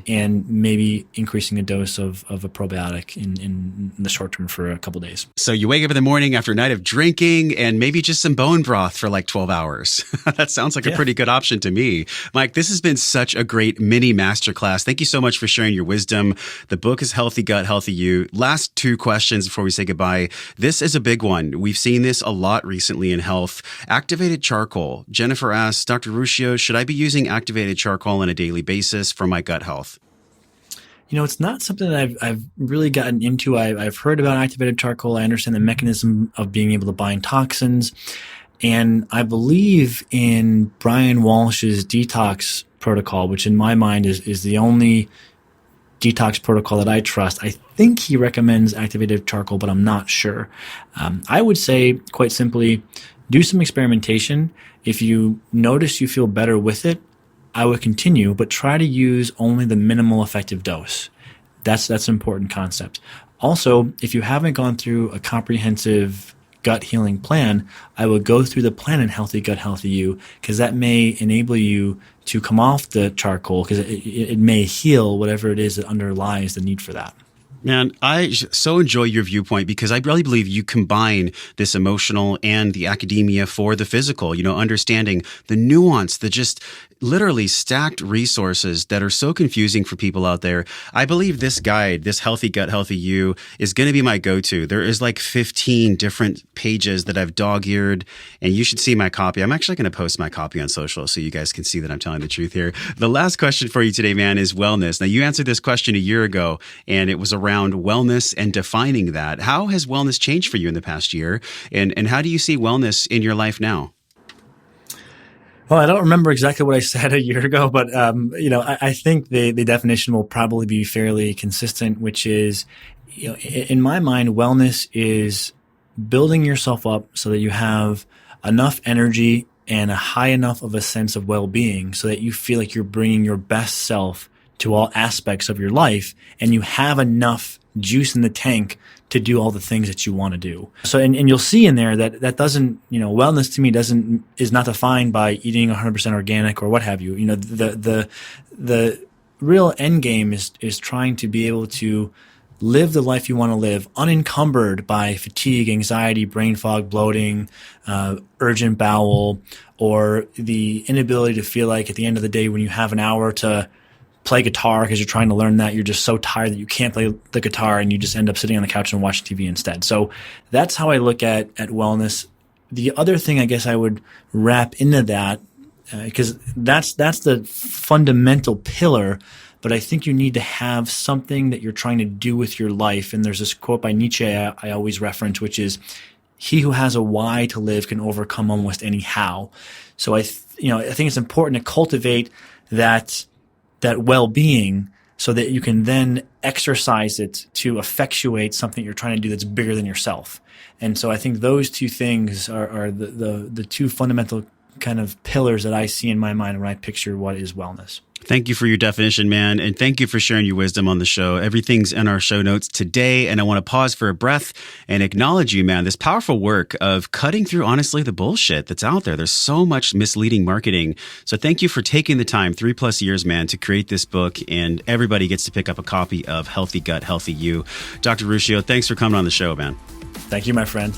and maybe increasing a dose of a probiotic in the short term for a couple days. So you wake up in the morning after a night of drinking and maybe just some bone broth for like 12 hours. That sounds like a pretty good option to me. Mike, this has been such a great mini masterclass. Thank you so much for sharing your wisdom. The book is Healthy Gut, Healthy You. Last two questions before we say goodbye. This is a big one. We've seen this a lot recently in health. Activated charcoal. Jennifer asks, Dr. Ruscio, should I be using activated charcoal on a daily basis for my gut health? It's not something that I've really gotten into. I've heard about activated charcoal. I understand the mechanism of being able to bind toxins. And I believe in Brian Walsh's detox protocol, which in my mind is the only detox protocol that I trust. I think he recommends activated charcoal, but I'm not sure. I would say, quite simply, do some experimentation. If you notice you feel better with it, I would continue, but try to use only the minimal effective dose. That's an important concept. Also, if you haven't gone through a comprehensive gut healing plan, I would go through the plan in Healthy Gut, Healthy You, because that may enable you to come off the charcoal, because it may heal whatever it is that underlies the need for that. Man, I so enjoy your viewpoint because I really believe you combine this emotional and the academia for the physical, understanding the nuance, the just literally stacked resources that are so confusing for people out there. I believe this guide, this Healthy Gut, Healthy You, is going to be my go-to. There is like 15 different pages that I've dog-eared, and you should see my copy. I'm actually going to post my copy on social so you guys can see that I'm telling the truth here. The last question for you today, man, is wellness. Now, you answered this question a year ago, and it was around wellness and defining that. How has wellness changed for you in the past year, and how do you see wellness in your life now? Well, I don't remember exactly what I said a year ago, but I think the definition will probably be fairly consistent, which is, in my mind, wellness is building yourself up so that you have enough energy and a high enough of a sense of well-being so that you feel like you're bringing your best self to all aspects of your life, and you have enough juice in the tank to do all the things that you want to do. So, and you'll see in there that doesn't, wellness to me is not defined by eating 100% organic or what have you. The real end game is trying to be able to live the life you want to live unencumbered by fatigue, anxiety, brain fog, bloating, urgent bowel, or the inability to feel like at the end of the day when you have an hour to play guitar because you're trying to learn that, you're just so tired that you can't play the guitar and you just end up sitting on the couch and watching TV instead. So that's how I look at wellness. The other thing I guess I would wrap into that, because that's the fundamental pillar, but I think you need to have something that you're trying to do with your life. And there's this quote by Nietzsche I always reference, which is, he who has a why to live can overcome almost any how. So I think it's important to cultivate that well-being so that you can then exercise it to effectuate something you're trying to do that's bigger than yourself. And so I think those two things are the two fundamental kind of pillars that I see in my mind when I picture what is wellness. Thank you for your definition, man. And thank you for sharing your wisdom on the show. Everything's in our show notes today. And I want to pause for a breath and acknowledge you, man, this powerful work of cutting through, honestly, the bullshit that's out there. There's so much misleading marketing. So thank you for taking the time, 3+ years, man, to create this book. And everybody gets to pick up a copy of Healthy Gut, Healthy You. Dr. Ruscio, thanks for coming on the show, man. Thank you, my friend.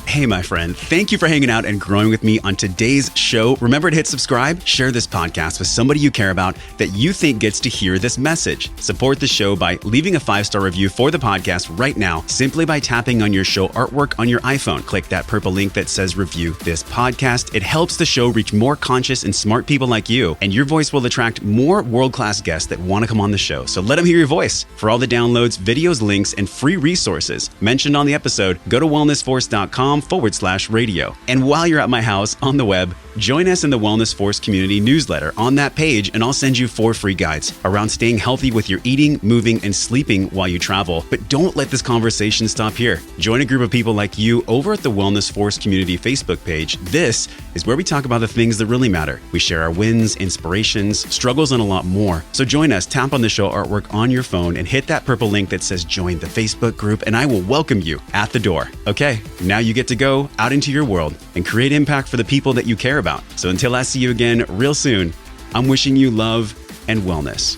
Hey, my friend, thank you for hanging out and growing with me on today's show. Remember to hit subscribe, share this podcast with somebody you care about that you think gets to hear this message. Support the show by leaving a 5-star review for the podcast right now, simply by tapping on your show artwork on your iPhone. Click that purple link that says review this podcast. It helps the show reach more conscious and smart people like you, and your voice will attract more world-class guests that want to come on the show. So let them hear your voice. For all the downloads, videos, links, and free resources mentioned on the episode, go to wellnessforce.com/radio. And while you're at my house on the web, join us in the Wellness Force community newsletter on that page, and I'll send you 4 free guides around staying healthy with your eating, moving, and sleeping while you travel. But don't let this conversation stop here. Join a group of people like you over at the Wellness Force community Facebook page. This is where we talk about the things that really matter. We share our wins, inspirations, struggles, and a lot more. So join us, tap on the show artwork on your phone, and hit that purple link that says join the Facebook group, and I will welcome you at the door. Okay, now you get to go out into your world and create impact for the people that you care about. So until I see you again real soon, I'm wishing you love and wellness.